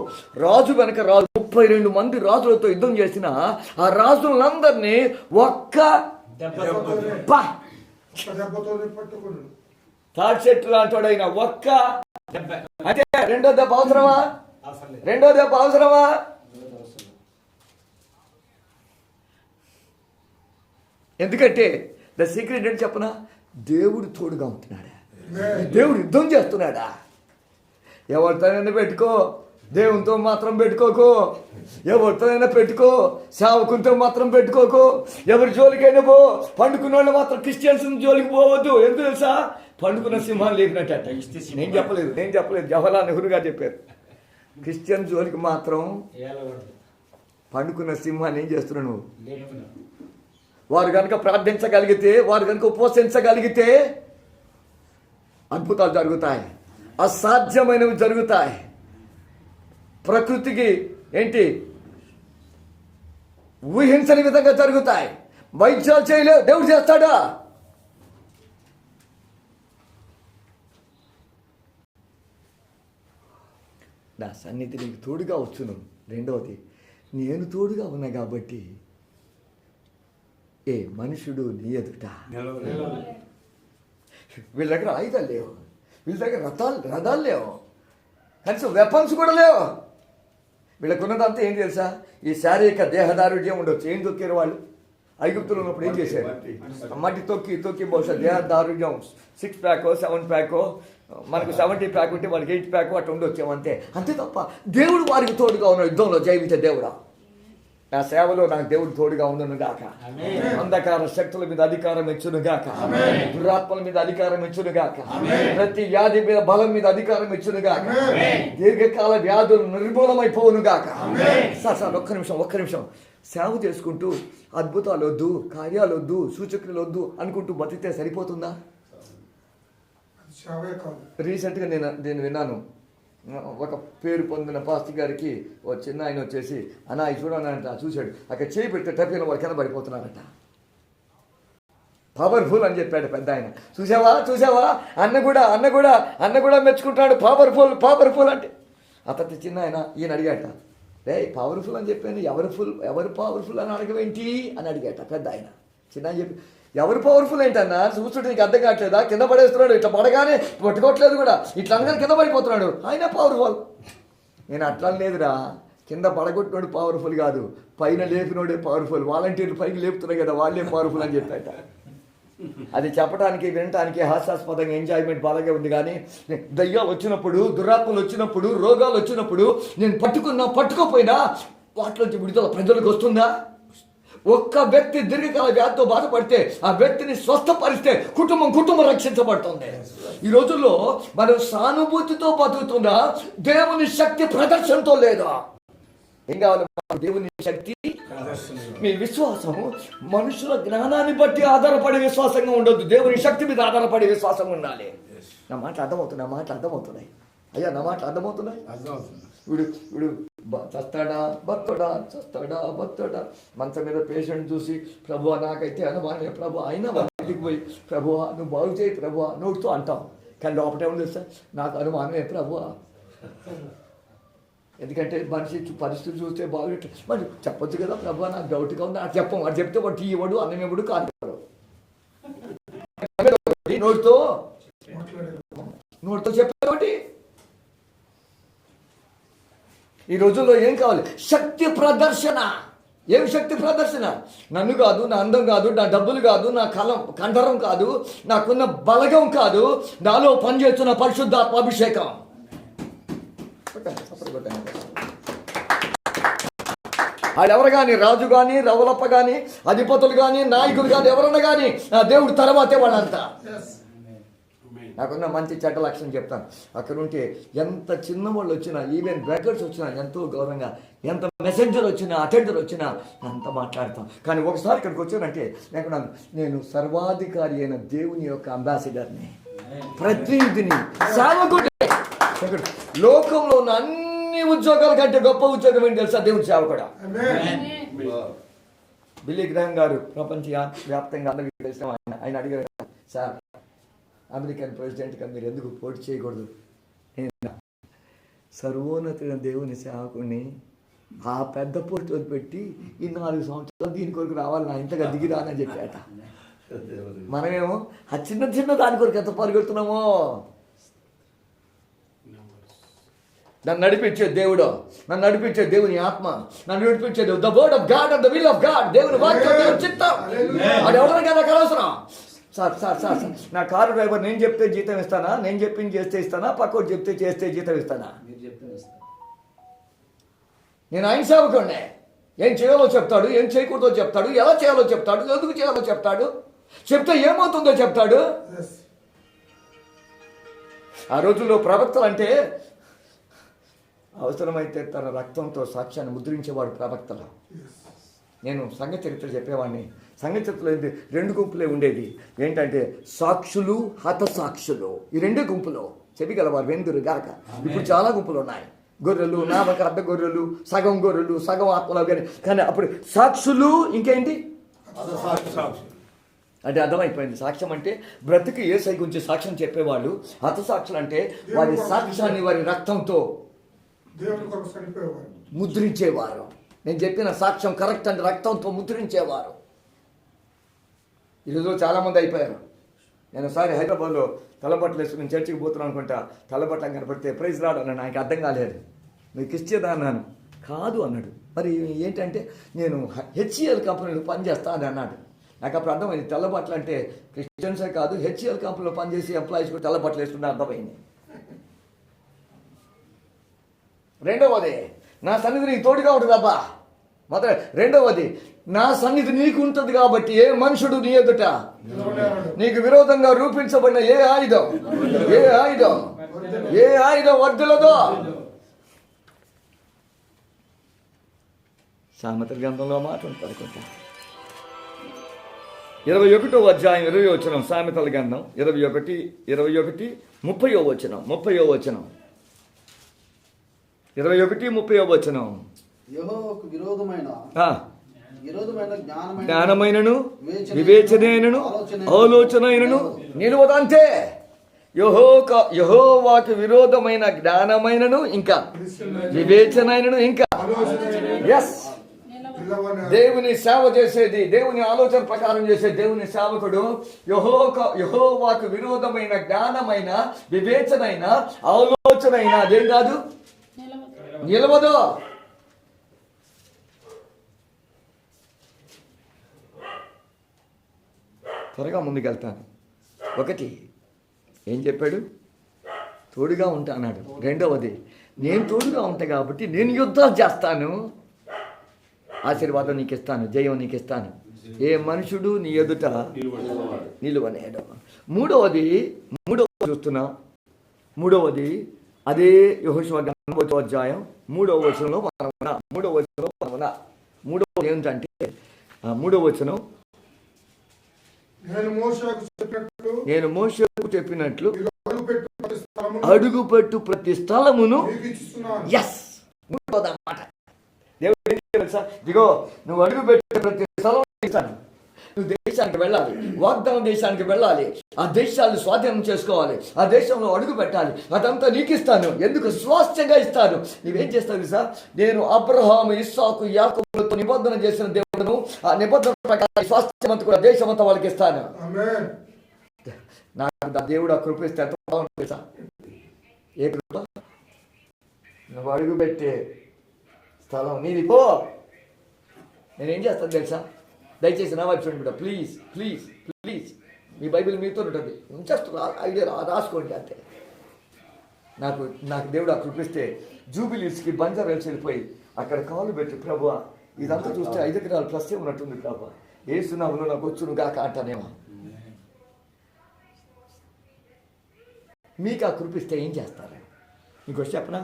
రాజు వెనక రాజు 32 మంది రాజులతో యుద్ధం చేసిన ఆ రాజులందరినీ ఒక్క థర్డ్ సెట్ లాంటోడైన ఒక్క అంటే 2వ దెబ్బ అవసరమా? 2వ దెబ్బ అవసరమా? ఎందుకంటే ద సీక్రెట్ ఏంటి చెప్పనా? దేవుడు తోడుగా ఉంటున్నాడా, దేవుడు యుద్ధం చేస్తున్నాడా. ఎవరితోనైనా పెట్టుకో, దేవునితో మాత్రం పెట్టుకోకు. ఎవరితోనైనా పెట్టుకో, సేవకునితో మాత్రం పెట్టుకోకు. ఎవరి జోలికైనా పో, పండుకున్న వాళ్ళు మాత్రం క్రిస్టియన్స్ జోలికి పోవద్దు. ఎందుకు తెలుసా? పండుకున్న సింహాన్ని లేపినట్ట. నేను చెప్పలేదు, జవహర్లాల్ నెహ్రూ గారు చెప్పారు. క్రిస్టియన్ జోలికి మాత్రం పండుకున్న సింహాన్ని ఏం చేస్తున్నావు నువ్వు? వారు కనుక ప్రార్థించగలిగితే, వారు కనుక ఉపవసించగలిగితే అద్భుతాలు జరుగుతాయి, అసాధ్యమైనవి జరుగుతాయి. ప్రకృతికి ఏంటి ఊహించని విధంగా జరుగుతాయి. వైద్యాలు చేయలేవు, దేవుడు చేస్తాడా? నా సన్నిధి నీకు తోడుగా వచ్చును. 2వది, నేను తోడుగా ఉన్నా కాబట్టి ఏ మనుషుడు నీ ఎదుట. వీళ్ళ దగ్గర ఆయుధాలు లేవు, వీళ్ళ దగ్గర రథాలు లేవు, కనీసం వెపన్స్ కూడా లేవు. వీళ్ళకున్నదంతా ఏం తెలుసా? ఈ శారీరక దేహదారుఢ్యం ఉండొచ్చు. ఏం తొక్కారు వాళ్ళు? ఐగుప్తులో ఉన్నప్పుడు ఏం చేశారు? మట్టి తొక్కి బహుశా దేహదారుఢ్యం 6 ప్యాకో 7 ప్యాకో, మనకు 70 ప్యాక్ ఉంటే వాళ్ళకి 8 ప్యాకో అట్లా ఉండొచ్చాము అంతే తప్ప దేవుడు వారికి తోడుగా ఉన్న యుద్ధంలో జయించే దేవుడా. నా సేవలో నాకు దేవుడు తోడుగా ఉండును గాక. అంధకార శక్తుల మీద అధికారం ఇచ్చును గాక, దురాత్మల మీద అధికారం ఇచ్చును గాక, ప్రతి వ్యాధి మీద బలం మీద అధికారం ఇచ్చును గాక, దీర్ఘకాల వ్యాధులు నిర్మూలమైపోవును గాక. సార్ ఒక్క నిమిషం సేవ చేసుకుంటూ అద్భుతాలు వద్దు, కార్యాలు వద్దు, సూచకులు వద్దు అనుకుంటూ బతికితే సరిపోతుందా? రీసెంట్గా నేను విన్నాను, ఒక పేరు పొందిన పాస్టర్ గారికి ఓ చిన్న ఆయన వచ్చేసి అన్న ఇది చూడనంట చూశాడు, అక్కడ చేయి పెడితే టపిన వాడు కింద పడిపోతున్నారంట. పవర్ఫుల్ అని చెప్పాడు పెద్ద ఆయన. చూసావా అన్న కూడా మెచ్చుకుంటాడు, పవర్ఫుల్ అంటే. అతను చిన్న ఆయన ఈయన అడిగాట, పవర్ఫుల్ అని చెప్పాను, ఎవరు పవర్ఫుల్ అని అడగవేంటి అని అడిగాట పెద్ద ఆయన. చిన్న చెప్పి ఎవరు పవర్ఫుల్ ఏంటన్నా చూస్తుంటే నీకు అర్థం కావట్లేదా, కింద పడేస్తున్నాడు, ఇట్లా పడగానే పట్టుకోవట్లేదు కూడా, ఇట్లా అనగానే కింద పడిపోతున్నాడు, ఆయన పవర్ఫుల్. నేను అట్లా లేదురా, కింద పడగొట్టినోడు పవర్ఫుల్ కాదు, పైన లేపినోడే పవర్ఫుల్. వాలంటీర్లు పైకి లేపుతున్నాయి కదా, వాళ్ళే పవర్ఫుల్ అని చెప్పాట. అది చెప్పడానికి వినటానికి హాస్యాస్పదంగా ఎంజాయ్మెంట్ బాగా ఉంది. కానీ దయ్యాలు వచ్చినప్పుడు, దురాత్మలు వచ్చినప్పుడు, రోగాలు వచ్చినప్పుడు నేను పట్టుకోపోయినా వాటిలోంచి విడుదల ప్రజలకు వస్తుందా? ఒక్క వ్యక్తి దీర్ఘకాల వ్యాధితో బాధపడితే ఆ వ్యక్తిని స్వస్థపరిస్తే కుటుంబం రక్షించబడుతుంది. ఈ రోజుల్లో మనం సానుభూతితో బతుకుతున్నా, దేవుని శక్తి ప్రదర్శనతో లేదా. ఏం కావాలి? దేవుని శక్తి, మీ విశ్వాసం మనుషుల జ్ఞానాన్ని బట్టి ఆధారపడే విశ్వాసంగా ఉండొద్దు, దేవుని శక్తి మీద ఆధారపడే విశ్వాసంగా ఉండాలి. నా మాట అర్థమవుతున్నాయి అయ్యా, నా మాట అర్థమవుతున్నాయి. వీడు చస్తాడా బతాడా మంచం మీద పేషెంట్ చూసి ప్రభువా నాకైతే అనుమానమే ప్రభు, అయినా ఇంటికి పోయి ప్రభువా నువ్వు బాగు చేయి ప్రభువా నోటితో అంటాం, కానీ లోపటే ఉంది సార్ నాకు అనుమానమే ప్రభువా. ఎందుకంటే మనిషి పరిస్థితి చూస్తే బాగుంటుంది, మరి చెప్పొచ్చు కదా ప్రభువా నాకు డౌట్గా ఉంది, నాకు చెప్పం. వాడు చెప్తే వాడు టీ ఇవ్వడు, అన్నం ఇవ్వడు, కాదు. నోటితో చెప్పేవాటి. ఈ రోజుల్లో ఏం కావాలి? శక్తి ప్రదర్శన. ఏం శక్తి ప్రదర్శన? నన్ను కాదు, నా అందం కాదు, నా డబ్బులు కాదు, నా కండరం కాదు, నాకున్న బలగం కాదు, నాలో పనిచేస్తున్న పరిశుద్ధాత్మ అభిషేకం. ఆడెవరు కానీ, రాజు కానీ, రవలప్ప కానీ, అధిపతులు కానీ, నాయకులు కానీ, ఎవరన్నా కానీ దేవుడు తర్వాతే వాళ్ళంతా. నాకున్న మంచి చెడ్డ లక్షణం చెప్తాను. అక్కడ ఉంటే ఎంత చిన్నవాళ్ళు వచ్చినా, ఈవెన్ బ్రేకర్స్ వచ్చినా ఎంతో గౌరవంగా, ఎంత మెసెంజర్ వచ్చినా, అటెండర్ వచ్చినా అంత మాట్లాడతాం. కానీ ఒకసారి ఇక్కడికి వచ్చానంటే నేను సర్వాధికారి అయిన దేవుని యొక్క అంబాసిడర్ని, ప్రతినిధిని, సేవకుడిని. లోకంలో ఉన్న అన్ని ఉద్యోగాల కంటే గొప్ప ఉద్యోగం ఏంటి తెలుసా? దేవుని సేవకుడు. బిల్లీ గ్రాహం గారు ప్రపంచ వ్యాప్తంగా అందరికీ తెలిసిన ఆయన అడిగారు, సార్ అమెరికన్ ప్రెసిడెంట్గా మీరు ఎందుకు పోటీ చేయకూడదు? నేను సర్వోన్నతుడైన దేవుని సేవకుడిని ఆ పెద్ద పోటీ వదిలిపెట్టి ఈ 4 సంవత్సరాలు దీని కొరకు రావాలి, నా ఇంతగా దిగిరానని చెప్పాట. మనమేమో ఆ చిన్న దాని కొరకు ఎంత పరిగెడుతున్నామో. నన్ను నడిపించే దేవుడు, నన్ను నడిపించే దేవుని ఆత్మ, నన్ను నడిపించేది the word of God and the will of God, దేవుని వాక్యం, దేవుని చిత్తం. అది ఎవరికి కదా కలవసరం. సార్ నా కారు డ్రైవర్ నేను చెప్తే జీతం ఇస్తానా? నేను చెప్పింది చేస్తే ఇస్తానా? పక్కోటి చెప్తే చేస్తే జీతం ఇస్తానా? నేను ఆయన సేవకుడినే. ఏం చేయాలో చెప్తాడు, ఏం చేయకూడదో చెప్తాడు, ఎలా చేయాలో చెప్తాడు, ఎందుకు చేయాలో చెప్తాడు, చెప్తే ఏమవుతుందో చెప్తాడు. ఆ రోజుల్లో ప్రవక్తలు అంటే అవసరమైతే తన రక్తంతో సాక్ష్యాన్ని ముద్రించేవాడు ప్రవక్తలు. నేను సంఘ చరిత్ర చెప్పేవాడిని. సంఘ చరిత్రలో 2 గుంపులే ఉండేది. ఏంటంటే సాక్షులు, హతసాక్షులు. ఈ 2 గుంపులు చెప్పగలవారు వెందురు గాక. ఇప్పుడు చాలా గుంపులు ఉన్నాయి. గొర్రెలు, నామక అర్ధ గొర్రెలు, సగం గొర్రెలు, సగం ఆత్మలు. కానీ అప్పుడు సాక్షులు, ఇంకేంటి అంటే అర్థమైపోయింది. సాక్ష్యం అంటే బ్రతికి యేసై గురించి సాక్ష్యం చెప్పేవాళ్ళు. హతసాక్షులు అంటే వారి సాక్ష్యాన్ని వారి రక్తంతో ముద్రించేవారు. నేను చెప్పిన సాక్ష్యం కరెక్ట్ అంటే రక్తంతో ముద్రించేవారు. ఈరోజు చాలామంది అయిపోయారు. నేను ఒకసారి హైదరాబాద్లో తలబట్టలు వేసుకుని చర్చికి పోతున్నాను అనుకుంటా, తలబట్టం కనపడితే ప్రైజ్ రాడు అన్నాడు. నాకు అర్థం కాలేదు. మీకు ఇచ్చేదా అన్నాను. కాదు అన్నాడు. మరి ఏంటంటే నేను హెచ్సిఎల్ కంపెనీలో పనిచేస్తా అని అన్నాడు. నాకు అప్పుడు అర్థమైంది. తెల్లబట్టలు అంటే క్రిస్టియన్సే కాదు, హెచ్సిఎల్ కంపెనీలో పనిచేసి ఎంప్లాయీస్ కూడా తెల్లబట్టలు వేసుకుంటే అర్థమైంది. రెండవది, నా సన్నిధి నీకు తోడుగా ఉంటుంది అబ్బా. రెండవది, నా సన్నిధి నీకు ఉంటుంది కాబట్టి ఏ మనుషుడు నీ ఎదుట నీకు విరోధంగా రూపించబడిన ఏ ఆయుధం వర్ధలదో. సామెతల గ్రంథంలో మాట ఉంటుంది కొంత 21వ అధ్యాయం 20వ వచనం. సామెతల గ్రంథం 21:30వ వచనం. 21:30
యెహోవాకు విరోధమైన
ఆ,
జ్ఞానమైన
జ్ఞానమైనను వివేచనైనను ఆలోచనైనను నిలువదంతే. యెహోవాకు విరోధమైన జ్ఞానమైనను ఇంకా వివేచనైనను ఇంకా ఎస్ దేవుని సేవ చేసేది, దేవుని ఆలోచన ప్రకారం చేసే దేవుని సేవకుడు యెహోవాకు విరోధమైన జ్ఞానమైన వివేచనైన ఆలోచనైన అదేం కాదు, నిలవదు. త్వరగా ముందుకెళ్తాను. 1 ఏం చెప్పాడు? తోడుగా ఉంటా అన్నాడు. 2వది, నేను తోడుగా ఉంటా కాబట్టి నేను యుద్ధాలు చేస్తాను, ఆశీర్వాదం నీకు ఇస్తాను, జయం నీకు ఇస్తాను, ఏ మనుషుడు నీ ఎదుట నిలువనేడు. 3వది చూస్తున్నా. 3వది అదే యెహోషువ గ్రంథం 3వ అధ్యాయం 3వ వచనంలో మనం ఉన్నాం. 3వ వచనంలో మనం ఉన్నాం. 3వది ఏంటంటే 3వ వచనం, నేను మోషేకు చెప్పినట్లు అడుగుపెట్టు ప్రతి స్థలమును ఎస్ 3వదన్నమాట. దేవుడు ఏం తెలుసా? ఇదిగో నువ్వు అడుగు పెట్టే ప్రతి స్థలం ఇస్తాను. నువ్వు దేశానికి వెళ్ళాలి, వాగ్దాన దేశానికి వెళ్ళాలి, ఆ దేశాలు స్వాధీనం చేసుకోవాలి, ఆ దేశంలో అడుగు పెట్టాలి, అదంతా నీకు ఇస్తాను. ఎందుకు? స్వాస్థ్యంగా ఇస్తాను. నువ్వేం చేస్తావు సార్? నేను అబ్రహాము, ఇస్సాకు, యాకోబులతో నిబంధన చేసిన దేవుడును, ఆ నిబంధన ప్రకారం స్వాస్థ్యమంతా కూడా దేశమంతా వాళ్ళకి ఇస్తాను. నాకు దేవుడు ఆ కృప ఇస్తే ఎంత బాగుంటుంది సార్. ఏ కృప? నువ్వు అడుగు పెట్టే స్థలం నీది. పో, నేనేం చేస్తాను తెలుసా? దయచేసి నా వైపు చూడండి బిడ్డ, please please please. Me Bible మీతో ఉంటుంది, జస్ట్ ఐడియా రాసుకోండి అంతే. నాకు దేవుడు ఆ కృపిస్తే జూబిలీస్కి బంజారా హిల్స్ వెళ్ళిపోయి అక్కడ కాలు పెట్టి, ప్రభువా ఇదంతా చూస్తే 5 ఎకరాలు ప్లస్ ఉన్నట్టుంది ప్రభువా, ఏసునామములో నాకు వచ్చును గాక అంటానేమో. మీకు ఆ కృపిస్తే ఏం చేస్తారు? మీకు వచ్చి చెప్పనా?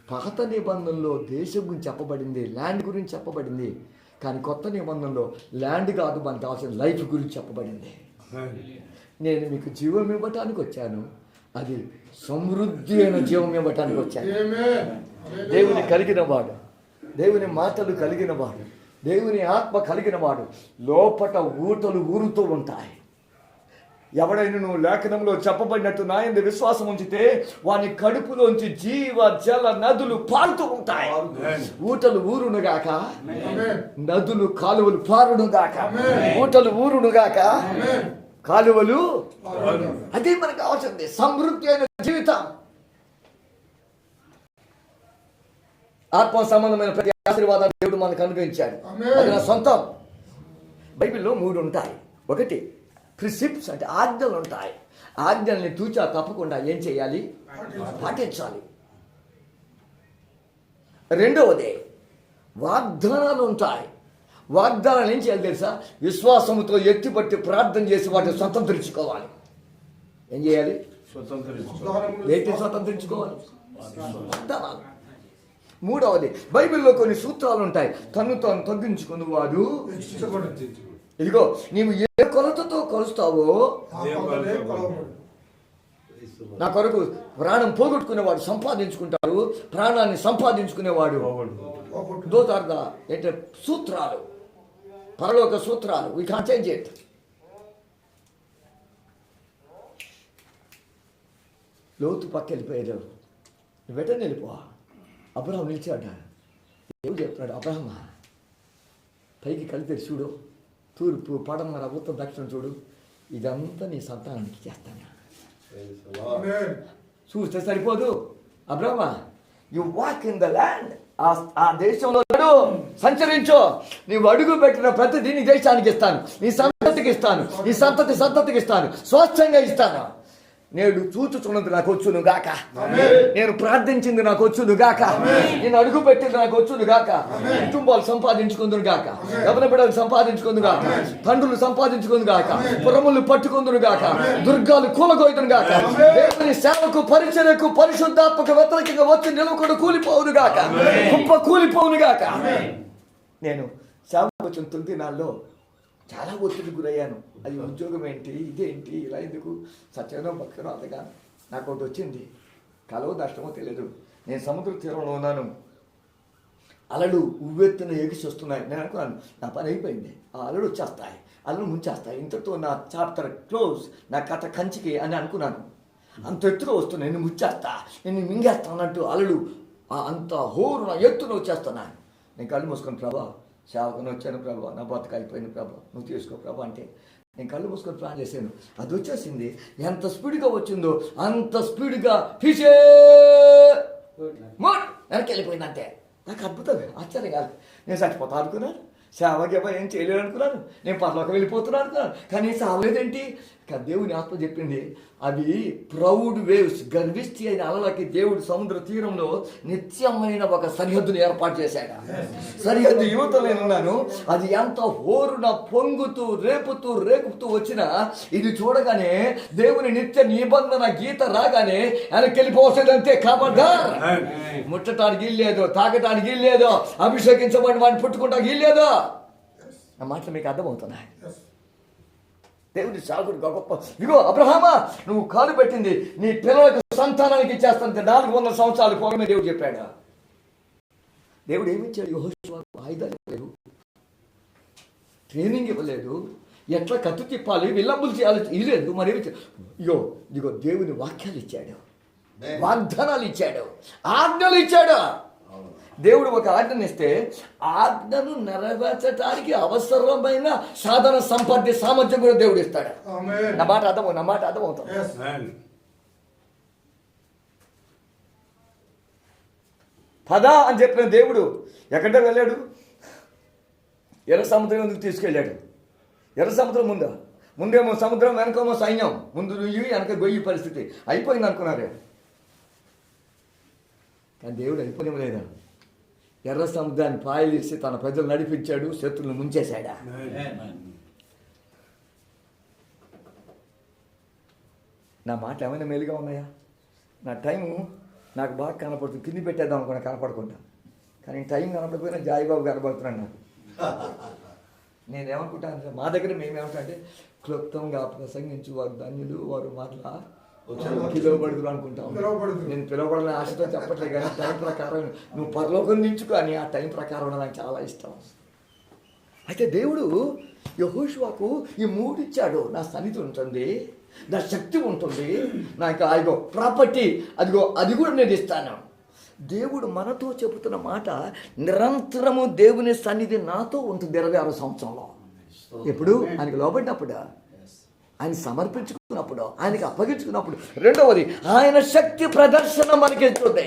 పాత నిబంధనలో దేశం గురించి చెప్పబడింది, ల్యాండ్ గురించి చెప్పబడింది. కానీ కొత్త నిబంధనలో ల్యాండ్ కాదు, మనకు కావాల్సిన లైఫ్ గురించి చెప్పబడింది. నేను మీకు జీవం ఇవ్వటానికి వచ్చాను, అది సమృద్ధి అయిన జీవం ఇవ్వటానికి వచ్చాను. దేవుని కలిగిన వాడు, దేవుని మాటలు కలిగిన వాడు, దేవుని ఆత్మ కలిగిన వాడు లోపట ఊటలు ఊరుతూ ఉంటాయి. ఎవడైనా నువ్వు లేఖనంలో చెప్పబడినట్టు నా యందు విశ్వాసం ఉంచితే వాని కడుపులోంచి జీవ జల నదులు పారుతూ ఉంటాయి. ఊటలు ఊరునుగాక, నదులు కాలువలు పారునుగాక, ఊటలు ఊరునుగాక, కాలువలు. అదే మనకు కావాల్సింది, సమృద్ధి అయిన జీవితం. ఆత్మ సంబంధమైన ప్రతి ఆశీర్వాదాన్ని దేవుడు మనకు అనుగ్రహించాడు, అది నా సొంతం. బైబిల్లో 3 ఉంటాయి. 1 ప్రిసిప్ట్స్ అంటే ఆజ్ఞలు ఉంటాయి. ఆజ్ఞల్ని తూచా తప్పకుండా ఏం చేయాలి? పాటించాలి. 2వది వాగ్దానాలు ఉంటాయి. వాగ్దానాలు ఏం చేయాలి తెలుసా? విశ్వాసముతో ఎత్తిపట్టి ప్రార్థన చేసి వాటిని స్వతంత్రించుకోవాలి. ఏం చేయాలి? ఏంటి స్వతంత్రించుకోవాలి? వాగ్దానాలు. 3వది బైబిల్లో కొన్ని సూత్రాలు ఉంటాయి. తను తాను తగ్గించుకుని వాడు, ఇదిగో నీవు ఏ కొలతతో కొలుస్తావో నా కొరకు ప్రాణం పోగొట్టుకునేవాడు సంపాదించుకుంటాడు, ప్రాణాన్ని సంపాదించుకునేవాడు. దోతార్ద ఏంటంటే సూత్రాలు, పరలోక సూత్రాలు. We can't change it. లోతు పక్క వెళ్ళిపోయారు, నువ్వు వెంటనే వెళ్ళిపో. అబ్రహాం నిలిచాడు. ఏం చెప్తున్నాడు? అబ్రహమా పైకి కలిపి చూడు, తూర్పు పడమర ఉత్తర దక్షిణం చూడు, ఇదంతా నీ సంతానానికి చేస్తాను. చూస్తే సరిపోదు. అబ్రహమా, you walk in the land, ఆ దేశంలో సంచరించు. నీవు అడుగు పెట్టిన ప్రతిదీ నీ దేశానికి ఇస్తాను, నీ సంతతికి ఇస్తాను, నీ సంతతికి ఇస్తాను, స్వచ్ఛంగా ఇస్తాను. నేడు చూచుచున్నది నాకు వచ్చును గాక, నేను ప్రార్థించింది నాకు వచ్చును గాక, నేను అడుగు పెట్టింది నాకు వచ్చును గాక, కుటుంబాలు సంపాదించుకుందును గాక, యవన బిడ్డలు సంపాదించుకుందు గాక, తండ్రులు సంపాదించుకుందు గాక, పురములు పట్టుకుందును గాక, దుర్గాలు కూలగొయ్యును గాక, దేవుని సేవకు పరిచర్యకు పరిశుద్ధాత్మక వ్యతిరేకంగా వచ్చి నిలవకుండా కూలిపోవును గాక, కుప్ప కూలిపోవును గాక. నేను సేవకు వచ్చిన 9 దినాల్లో చాలా ఒత్తిడి గురయ్యాను. అది ఉద్యోగం ఏంటి, ఇదేంటి, ఇలా ఎందుకు, సత్యనో భక్తనో అంతగా నాకు ఒకటి వచ్చింది. కలవ నష్టమో తెలియదు. నేను సముద్ర తీరంలో ఉన్నాను, అలలు ఉవ్వెత్తున ఎగిసి వస్తున్నాయి. నేను అనుకున్నాను నా పని అయిపోయింది, ఆ అలలు వచ్చేస్తాయి, అలలు ముంచేస్తాయి, ఇంతటితో నా చాప్టర్ క్లోజ్, నా కథ కంచికి అని అనుకున్నాను. అంత ఎత్తున వస్తున్నాయి, నేను ముచ్చేస్తా, నేను మింగేస్తానంటూ అలలు అంత హోరు నా ఎత్తున వచ్చేస్తున్నాను. నేను కళ్ళు మూసుకొని, ప్రభా సేవకుని వచ్చాను ప్రభా, నా బతుకు అయిపోయింది ప్రభా, నువ్వు తీసుకో ప్రభా అంటే నేను కళ్ళు మూసుకొని ప్లాన్ చేశాను. అది వచ్చేసింది. ఎంత స్పీడ్గా వచ్చిందో అంత స్పీడ్గా ఫిషే వెనక్కి వెళ్ళిపోయింది. అంతే. నాకు అద్భుతం, ఆశ్చర్యం కాదు. నేను చచ్చిపోతా అనుకున్నాను, సేవకి ఏం చేయలేను అనుకున్నాను, నేను పరలోకి వెళ్ళిపోతున్నాను అనుకున్నాను, కానీ సావలేదేంటి? దేవుని ఆత్మ చెప్పింది అవి ప్రౌడ్ వేవ్స్, గర్విష్టి అయిన అలలకి దేవుడు సముద్ర తీరంలో నిత్యమైన ఒక సరిహద్దును ఏర్పాటు చేశాడు. సరిహద్దు యువత నేనున్నాను. అది ఎంత హోరున పొంగుతూ రేపుతూ వచ్చినా ఇది చూడగానే దేవుని నిత్య నిబంధన గీత రాగానే వెనక్కి వెళ్ళిపోతుంది. అంతే. కాబట్టి ముట్టడానికి ఇల్లేదు, తాగటానికి ఇల్లేదు, అభిషేకించబడిన వాడిని పుట్టుకుంటానికి ఇల్లేదు. నా మాటలు మీకు అర్థమవుతున్నాయి. దేవుని సాగుడు గొప్ప. ఇగో అబ్రహామా, నువ్వు కాలు పెట్టింది నీ పిల్లలకు సంతానానికి ఇచ్చేస్తానంటే 400 సంవత్సరాలు పోవడమే దేవుడు చెప్పాడు. దేవుడు ఏమిచ్చాడు? యెహోషువకు ఆయుధాలు ఇవ్వలేదు, ట్రైనింగ్ ఇవ్వలేదు, ఎట్లా కత్తి తిప్పాలి, విల్లంబులు చేయాలి ఇవ్వలేదు. మరి ఇగో దేవుని వాక్యాలు ఇచ్చాడు, వాగ్దానాలు ఇచ్చాడు, ఆజ్ఞలు ఇచ్చాడు. దేవుడు ఒక ఆజ్ఞను ఇస్తే ఆజ్ఞను నెరవేర్చడానికి అవసరమైన సాధన సంపత్తి సామర్థ్యం కూడా దేవుడు ఇస్తాడు. నా మాట అర్థమవుతాం. పదా అని చెప్పిన దేవుడు ఎక్కడ వెళ్ళాడు? ఎర్ర సముద్రం ఎందుకు తీసుకెళ్ళాడు? ఎర్ర సముద్రం ముందేమో సముద్రం, వెనకేమో సైన్యం, ముందు నుయ్యి వెనక గొయ్యి పరిస్థితి అయిపోయింది అనుకున్నారు. కానీ దేవుడు అయిపోలేము లేదా? ఎర్ర సముద్రాన్ని పాయలేసి తన ప్రజలు నడిపించాడు, శత్రువులను ముంచేశాడా? నా మాట ఏమైనా మేలుగా ఉన్నాయా? నా టైము నాకు బాగా కనపడుతుంది, కింది పెట్టేద్దాం అనుకున్నా కనపడకుండా, కానీ టైం కనపడకపోయినా జాయిబాబు కనపడుతున్నాను నాకు. నేనేమనుకుంటాను, మా దగ్గర మేమేమంటా అంటే క్లుప్తంగా ప్రసంగించు వారు ధన్యులు, వారు మాటల పిలువబడుతులు అనుకుంటాం. నేను పిలువబడాలని ఆశతో చెప్పట్లేదు, కానీ టైం ప్రకారం నువ్వు పరలోకం నుంచి, కానీ ఆ టైం ప్రకారం నాకు చాలా ఇష్టం. అయితే దేవుడు యెహోషువకు ఈ 3 ఇచ్చాడు. నా సన్నిధి ఉంటుంది, నా శక్తి ఉంటుంది, నాకు అదిగో ప్రాపర్టీ, అది కూడా నేను ఇస్తాను. దేవుడు మనతో చెబుతున్న మాట నిరంతరము దేవుని సన్నిధి నాతో ఉంటుంది 26 సంవత్సరంలో. ఎప్పుడు? ఆయనకు లోబడినప్పుడు, ఆయన సమర్పించుకున్నప్పుడు, ఆయనకి అప్పగించుకున్నప్పుడు. రెండవది, ఆయన శక్తి ప్రదర్శన మనకి ఇస్తుంది.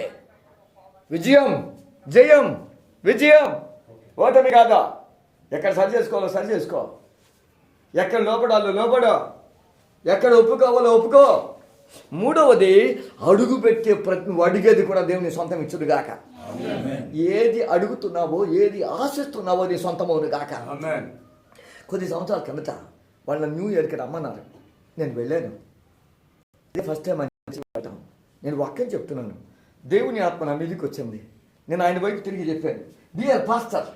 విజయం, జయం, విజయం, ఓటమి కాదా? ఎక్కడ సరి చేసుకో, ఎక్కడ లోపడో, ఎక్కడ ఒప్పుకోవాలో ఒప్పుకో. మూడవది, అడుగు పెట్టే అడిగేది కూడా దేవుని సొంతం ఇచ్చుడు గాక. ఏది అడుగుతున్నావో, ఏది ఆశిస్తున్నావో నీ సొంతమవును గాక. కొద్ది సంవత్సరాల కిందట వాళ్ళ న్యూ ఇయర్కి రమ్మన్నారు. నేను వెళ్ళాను. ఇది ఫస్ట్ టైం అని వెళ్ళటం. నేను వాక్యం చెప్తున్నాను, దేవుని ఆత్మ నా మీదకి వచ్చింది. నేను ఆయన వైపు తిరిగి చెప్పాను, డియర్ పాస్టర్,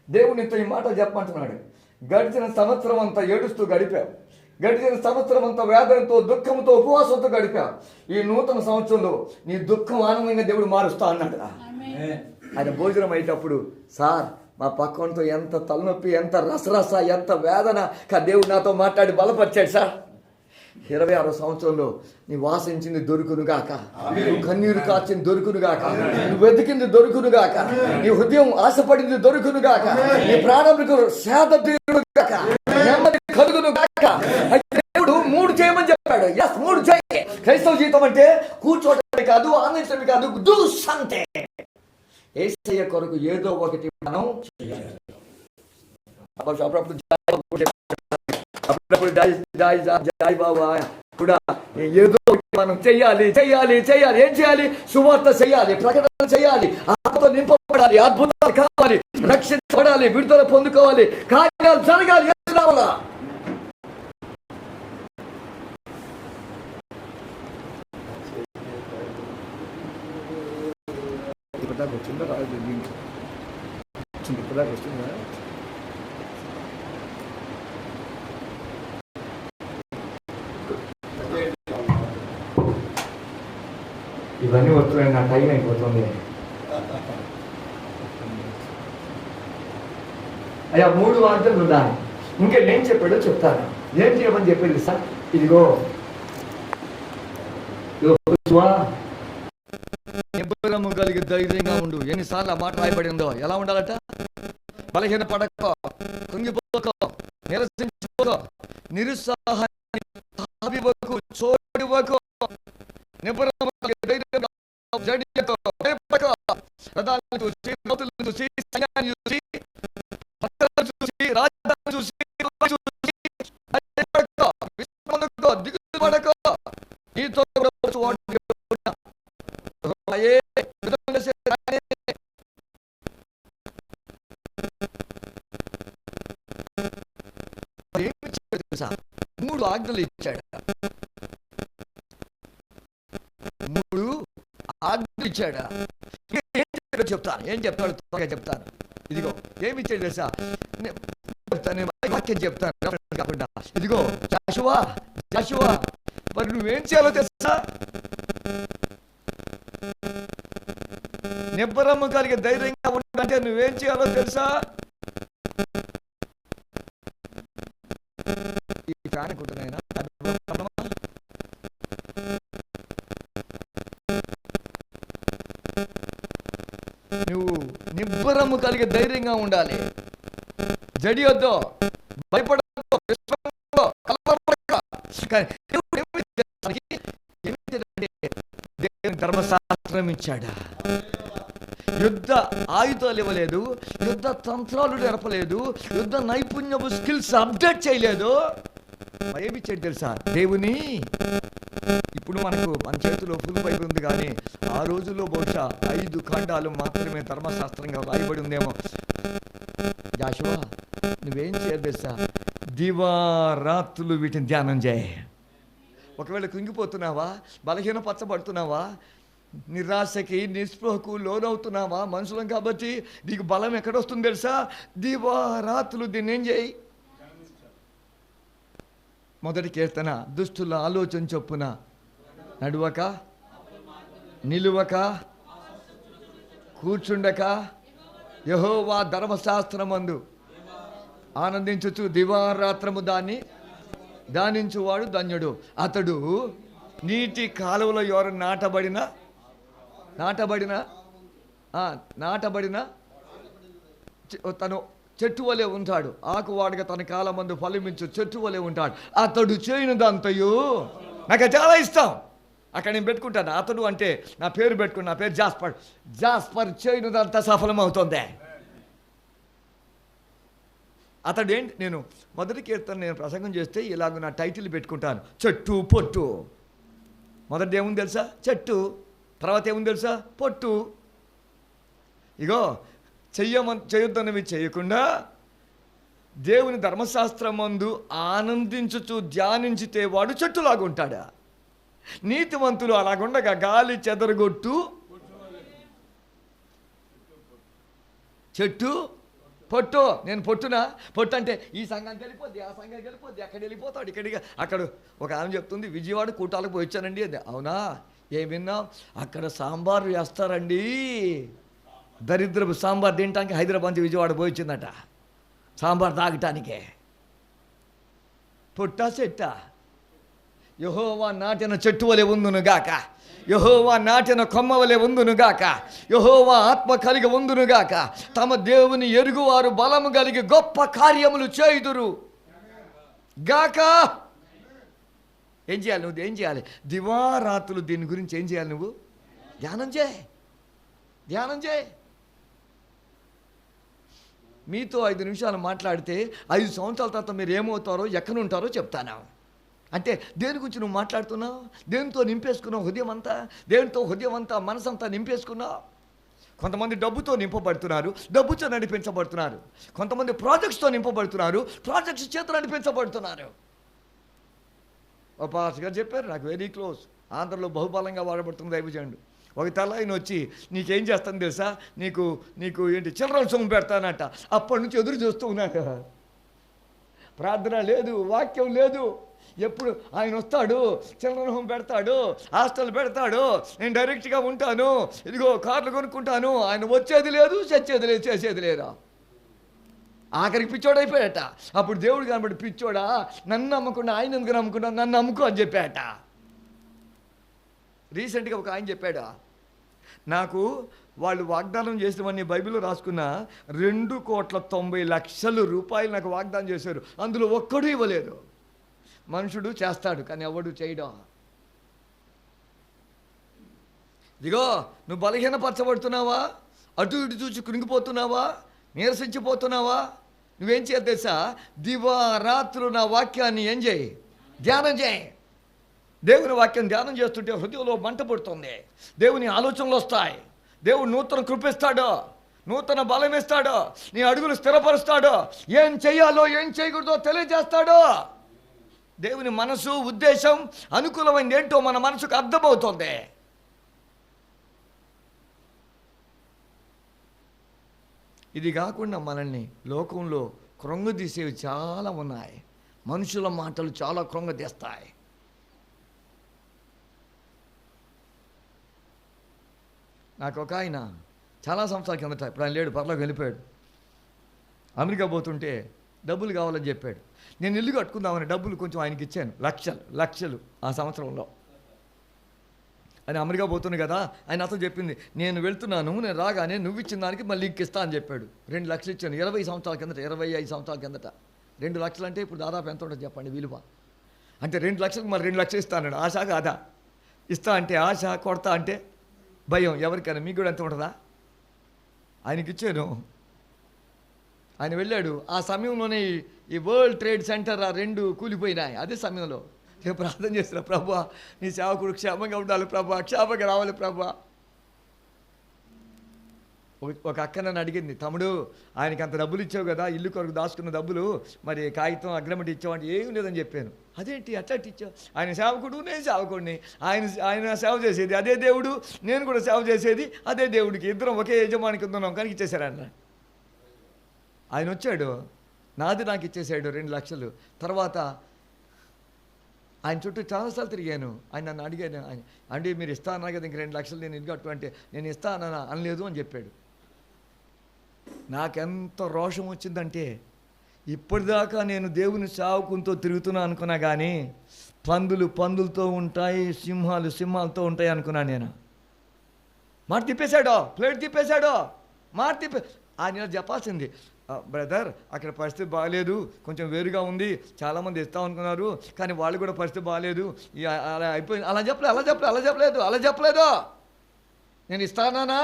దేవునితో ఈ మాటలు చెప్పమంటున్నాడు. గడిచిన సంవత్సరం అంతా ఏడుస్తూ గడిపావు, గడిచిన సంవత్సరం అంతా వేదనతో, దుఃఖంతో, ఉపవాసంతో గడిపావు. ఈ నూతన సంవత్సరంలో నీ దుఃఖం ఆనందంగా దేవుడు మారుస్తా అన్నాడు. ఆయన భోజనం అయ్యేటప్పుడు, సార్ మా పక్కనతో ఎంత తలనొప్పి, ఎంత రసరస, ఎంత వేదన, దేవుడు నాతో మాట్లాడి బలపరిచాడు సార్. 26వ సంవత్సరంలో నీ వాసించింది దొరుకునుగాక, నువ్వు కన్నీరు కార్చింది దొరుకునుగాక, నువ్వు వెతికింది దొరుకునుగాక, నీ హృదయం ఆశపడింది దొరుకునుగాక, నీ ప్రాణములకు సేద తీరునుగాక, నెమ్మది కలుగునుగాక. దేవుడు 3 చేయమని చెప్పాడు. 3 చేయి. క్రైస్తవ జీవితం అంటే కూర్చోవటమే కాదు, ఆనందించడమే కాదు, డూ సంథింగ్. యేసయ్య కొరకు ఏదో ఒకటి మనం చేయాలి. అప్పుడప్పుడు జాయ్ బాబా కూడా ఏదో మనం చెయ్యాలి. ఏం చేయాలి? సువార్త చేయాలి, ప్రకటన చేయాలి, ఆత్మతో నింపబడాలి, అద్భుతాలు కావాలి, రక్షించబడాలి, విడుదల పొందుకోవాలి, కార్యాలు జరగాలి. వచ్చిందా రాదు? ఇప్పటిదాకా వస్తుందా? ఇవన్నీ వస్తున్నాయి, నా టైం అయిపోతుంది. అయ్యా 3 వాగ్దానాలు ఉన్నాయి. ఇంకా ఏం చెప్పాడో చెప్తాను. ఏం చేయమని చెప్పేది సార్? ఇదిగో నిబ్బరము కలిగి ధైర్యంగా ఉండు. ఎన్నిసార్లు ఆ మాట రాయబడిందో. ఎలా ఉండాలట? బలహీన పడకో, కుంగిపోకో, నిరసించుకో, నిరుత్సాహాన్ని చోడివ్వకో, నిబ్బరము కలిగి ధైర్యంగా జడియకో, భయపడకో. రథాలను చూసి, రౌతులను చూసి, సైన్యాన్ని చూసి, పట్టణాలను చూసి, రాజ్యాలను చూసి, భయపడకో, విస్మరణకో, దిగులు పడకో. నీతో మూడు ఆజ్ఞలు ఇచ్చాడు. 3 ఆజ్ఞలు ఇచ్చాడు. ఏం చెప్పాడో చెప్తాను. ఏం చెప్తాడు త్వరగా చెప్తాను. ఇదిగో ఏమి ఇచ్చాడు తెలుసా? వాక్యం చెప్తాను కాకుండా. ఇదిగో జాషువా, జాషువా, మరి నువ్వేం చేయాలో తెలుసా? నిబ్బరము కలిగి ధైర్యంగా ఉండాలంటే నువ్వేం చేయాలో తెలుసా? ఈ ఫ్యాన్ కుట్టున్నాయినా నువ్వు నిబ్బరము కలిగి ధైర్యంగా ఉండాలి. జడియొద్దు, భయపడద్దు, దేవుని ధర్మశాస్త్రం ఇచ్చాడా? యుద్ధ ఆయుధాలు ఇవ్వలేదు, యుద్ధ తంత్రాలు నేర్పలేదు, యుద్ధ నైపుణ్యపు స్కిల్స్ అప్డేట్ చేయలేదు. ఏమి ఇచ్చాడు తెలుసా? దేవుని ఇప్పుడు మనకు మన చేతిలో ఫుల్ బైబిల్ ఉంది, కానీ ఆ రోజుల్లో బహుశా 5 ఖండాలు మాత్రమే ధర్మశాస్త్రంగా రాయబడి ఉందేమో. జాషువా నువ్వేం చేయాలి తెలుసా? దివారాత్రులు వీటిని ధ్యానం చేయి. ఒకవేళ కుంగిపోతున్నావా, బలహీనపరచబడుతున్నావా, నిరాశకి నిస్పృహకు లోనవుతున్నావా? మనుషులం కాబట్టి నీకు బలం ఎక్కడొస్తుంది తెలుసా? దివారాత్రులు దీన్ని ఏం చేయి. మొదటి కీర్తన, దుష్టుల ఆలోచన చొప్పున నడువక, నిలువక, కూర్చుండక యెహోవా ధర్మశాస్త్రమందు ఆనందించుచు దివారాత్రము దాన్ని ధ్యానించువాడు ధన్యుడు. అతడు నీటి కాలువలో ఎవరు నాటబడిన తను చెట్టు వలె ఉంటాడు. ఆకువాడుగా తన కాలమందు ఫలమించు చెట్టు వలె ఉంటాడు. అతడు చేయనిదంతయు నాకు చాలా ఇష్టం. అక్కడ నేను పెట్టుకుంటాను. అతడు అంటే నా పేరు పెట్టుకుని, నా పేరు జాస్పర్. జాస్పర్ చేయనిదంతా సఫలమవుతుంది. అతడు ఏంటి? నేను మొదటి కీర్తన నేను ప్రసంగం చేస్తే ఇలాగ నా టైటిల్ పెట్టుకుంటాను, చెట్టు పొట్టు. మొదటి ఏముంది తెలుసా? చెట్టు. తర్వాత ఏముంది తెలుసా? పొట్టు. ఇగో చేయొద్దన్నవి చేయకుండా దేవుని ధర్మశాస్త్రమందు ఆనందించుచు ధ్యానించితే వాడు చెట్టులాగా ఉంటాడా? నీతిమంతులు అలాగుండగా గాలి చెదరగొట్టు చెట్టు పొట్టు. నేను పొట్టునా? పొట్టు అంటే ఈ సంఘానికి వెళ్ళిపోద్ది, ఆ సంఘానికి వెళ్ళిపోద్ది, అక్కడ వెళ్ళిపోతాడు, ఇక్కడికి. అక్కడ ఒక ఆమె చెప్తుంది, విజయవాడ కూటాలకు పోయి వచ్చానండి. అది అవునా? ఏం విన్నాం? అక్కడ సాంబార్ వేస్తారండి, దరిద్రపు సాంబార్ తినటానికి హైదరాబాద్ నుంచి విజయవాడ పోయి వచ్చిందట, సాంబార్ తాగటానికే. పొట్టా చెట్టా? యెహోవా నాటిన చెట్టు వలె ఉందునుగాక, యెహోవా నాటిన కొమ్మ వలె ఉందునుగాక, యెహోవా ఆత్మ కలిగి ఉందునుగాక. తమ దేవుని ఎరుగువారు బలము కలిగి గొప్ప కార్యములు చేయుదురు గాక. ఏం చేయాలి నువ్వు? ఏం చేయాలి? దివారాత్రులు దీని గురించి ఏం చేయాలి? నువ్వు ధ్యానం చేయి, ధ్యానం చేయి. మీతో 5 నిమిషాలు మాట్లాడితే 5 సంవత్సరాల తర్వాత మీరు ఏమవుతారో, ఎక్కడ ఉంటారో చెప్తాను. అంటే దేని గురించి నువ్వు మాట్లాడుతున్నావు? దేనితో నింపేసుకున్నావు హృదయం అంతా? దేనితో హృదయం అంతా, మనసంతా నింపేసుకున్నావు? కొంతమంది డబ్బుతో నింపబడుతున్నారు, డబ్బుతో నడిపించబడుతున్నారు. కొంతమంది ప్రాజెక్ట్స్తో నింపబడుతున్నారు, ప్రాజెక్ట్స్ చేత నడిపించబడుతున్నారు. ఓ పాస్టర్ గారు చెప్పారు, నాకు వెరీ క్లోజ్, ఆంధ్రలో బహుబలంగా వాడబడుతుంది దైవజనుడు. ఒక తెల్లాయిన వచ్చి నీకేం చేస్తాను తెలుసా, నీకు ఏంటి చిల్డ్రన్స్ హోమ్ పెడతానంట. అప్పటి నుంచి ఎదురు చూస్తూ ఉన్నాడు. ప్రార్థన లేదు, వాక్యం లేదు, ఎప్పుడు ఆయన వస్తాడు, చిల్డ్రన్ హోమ్ పెడతాడు, హాస్టల్ పెడతాడు, నేను డైరెక్ట్గా ఉంటాను, ఇదిగో కార్లు కొనుక్కుంటాను. ఆయన వచ్చేది లేదు, చచ్చేది లేదు, చేసేది లేదా. ఆఖరికి పిచ్చోడు అయిపోయాట. అప్పుడు దేవుడు కనబడి, పిచ్చోడా, నన్ను నమ్మకుండా ఆయన ఎందుకు నమ్ముకున్నావు, నన్ను నమ్ముకో అని చెప్పాట. రీసెంట్గా ఒక ఆయన చెప్పాడు, నాకు వాళ్ళు వాగ్దానం చేసినవన్నీ బైబిల్లో రాసుకున్న 2,90,00,000 రూపాయలు నాకు వాగ్దానం చేశారు, అందులో ఒక్కడూ ఇవ్వలేదు. మనుషుడు చేస్తాడు కానీ ఎవడు చేయడం. ఇదిగో నువ్వు బలహీనపరచబడుతున్నావా, అటు ఇటు చూసి కునిగిపోతున్నావా, నీరసించిపోతున్నావా, నువ్వేం చేయాలి తెలుసా? దివారాత్రులు నా వాక్యాన్ని ఏం చేయి, ధ్యానం చేయి. దేవుని వాక్యం ధ్యానం చేస్తుంటే హృదయంలో మంట పుడుతుంది, దేవుని ఆలోచనలు వస్తాయి, దేవుడు నూతన కృపిస్తాడు, నూతన బలం ఇస్తాడు, నీ అడుగులు స్థిరపరుస్తాడు, ఏం చెయ్యాలో ఏం చేయకూడదో తెలియజేస్తాడు. దేవుని మనసు, ఉద్దేశం, అనుకూలమైనది ఏంటో మన మనసుకు అర్థమవుతుంది. ఇది కాకుండా మనల్ని లోకంలో కృంగదీసేవి చాలా ఉన్నాయి. మనుషుల మాటలు చాలా కృంగదీస్తాయి. నాకు ఒక ఆయన చాలా సంవత్సరాల కిందట, ఇప్పుడు ఆయన లేడు, పర్లోకి వెళ్ళిపోయాడు, అమెరికా పోతుంటే డబ్బులు కావాలని చెప్పాడు. నేను ఇల్లు కట్టుకుందామని డబ్బులు కొంచెం ఆయనకి ఇచ్చాను, లక్షలు ఆ సంవత్సరంలో. అని అమెరికా పోతుంది కదా, ఆయన అతను చెప్పింది, నేను వెళ్తున్నాను, నేను రాగానే నువ్వు ఇచ్చిన దానికి మళ్ళీ ఇస్తా అని చెప్పాడు. 2 లక్షలు ఇచ్చాను 20 సంవత్సరాల కిందట, 25 సంవత్సరాల కిందట. 2 లక్షలు అంటే ఇప్పుడు దాదాపు ఎంత ఉంటుంది చెప్పండి విలువ. అంటే 2 లక్షలకు మరి 2 లక్షలు ఇస్తా అన్నాడు. ఆశ కాదా? ఇస్తా అంటే ఆశ, కొడతా అంటే భయం. ఎవరికైనా మీకు కూడా ఎంత ఉంటుందా? ఆయనకి ఇచ్చాను. ఆయన వెళ్ళాడు. ఆ సమయంలోనే ఈ వరల్డ్ ట్రేడ్ సెంటర్ ఆ 2 కూలిపోయినాయి. అదే సమయంలో నేను ప్రార్థన చేస్తున్నా, ప్రభువా నీ సేవకుడు క్షేమంగా ఉండాలి ప్రభువా, క్షేమంగా రావాలి ప్రభువా. ఒక అక్క నన్ను అడిగింది, తమ్ముడు ఆయనకి అంత డబ్బులు ఇచ్చావు కదా, ఇల్లు కొరకు దాచుకున్న డబ్బులు, మరి కాగితం అగ్రిమెంట్ ఇచ్చావు అంటే ఏం లేదని చెప్పాను. అదేంటి అట్లా ఇచ్చావు? ఆయన సేవకుడు, నేను సేవకుడిని, ఆయన సేవ చేసేది అదే దేవుడు, నేను కూడా సేవ చేసేది అదే దేవుడికి, ఇద్దరం ఒకే యజమానికి ఉన్నాం కనుక ఇచ్చేశారు అన్న. ఆయన వచ్చాడు, నాది నాకు ఇచ్చేసాడు 2 లక్షలు. తర్వాత ఆయన చుట్టూ చాలాసార్లు తిరిగాను. ఆయన నన్ను అడిగాను, అంటే మీరు ఇస్తా అన్నారు కదా ఇంక 2 లక్షలు నేను ఇల్లు కట్టు అంటే, నేను ఇస్తా అన్నా అనలేదు అని చెప్పాడు. నాకెంత రోషం వచ్చిందంటే, ఇప్పటిదాకా నేను దేవుని సేవకునితో తిరుగుతున్నా అనుకున్నా కానీ పందులతో ఉంటాయి, సింహాలతో ఉంటాయి అనుకున్నాను నేను. మాట తిప్పేశాడో, ప్లేట్ తిప్పేశాడో, ఆయన చెప్పాల్సింది, బ్రదర్ అక్కడ పరిస్థితి బాగాలేదు, కొంచెం వేరుగా ఉంది, చాలామంది ఇస్తాం అనుకున్నారు కానీ వాళ్ళు కూడా పరిస్థితి బాగాలేదు, అలా అయిపోయింది. అలా చెప్పలేదు. నేను ఇస్తానా?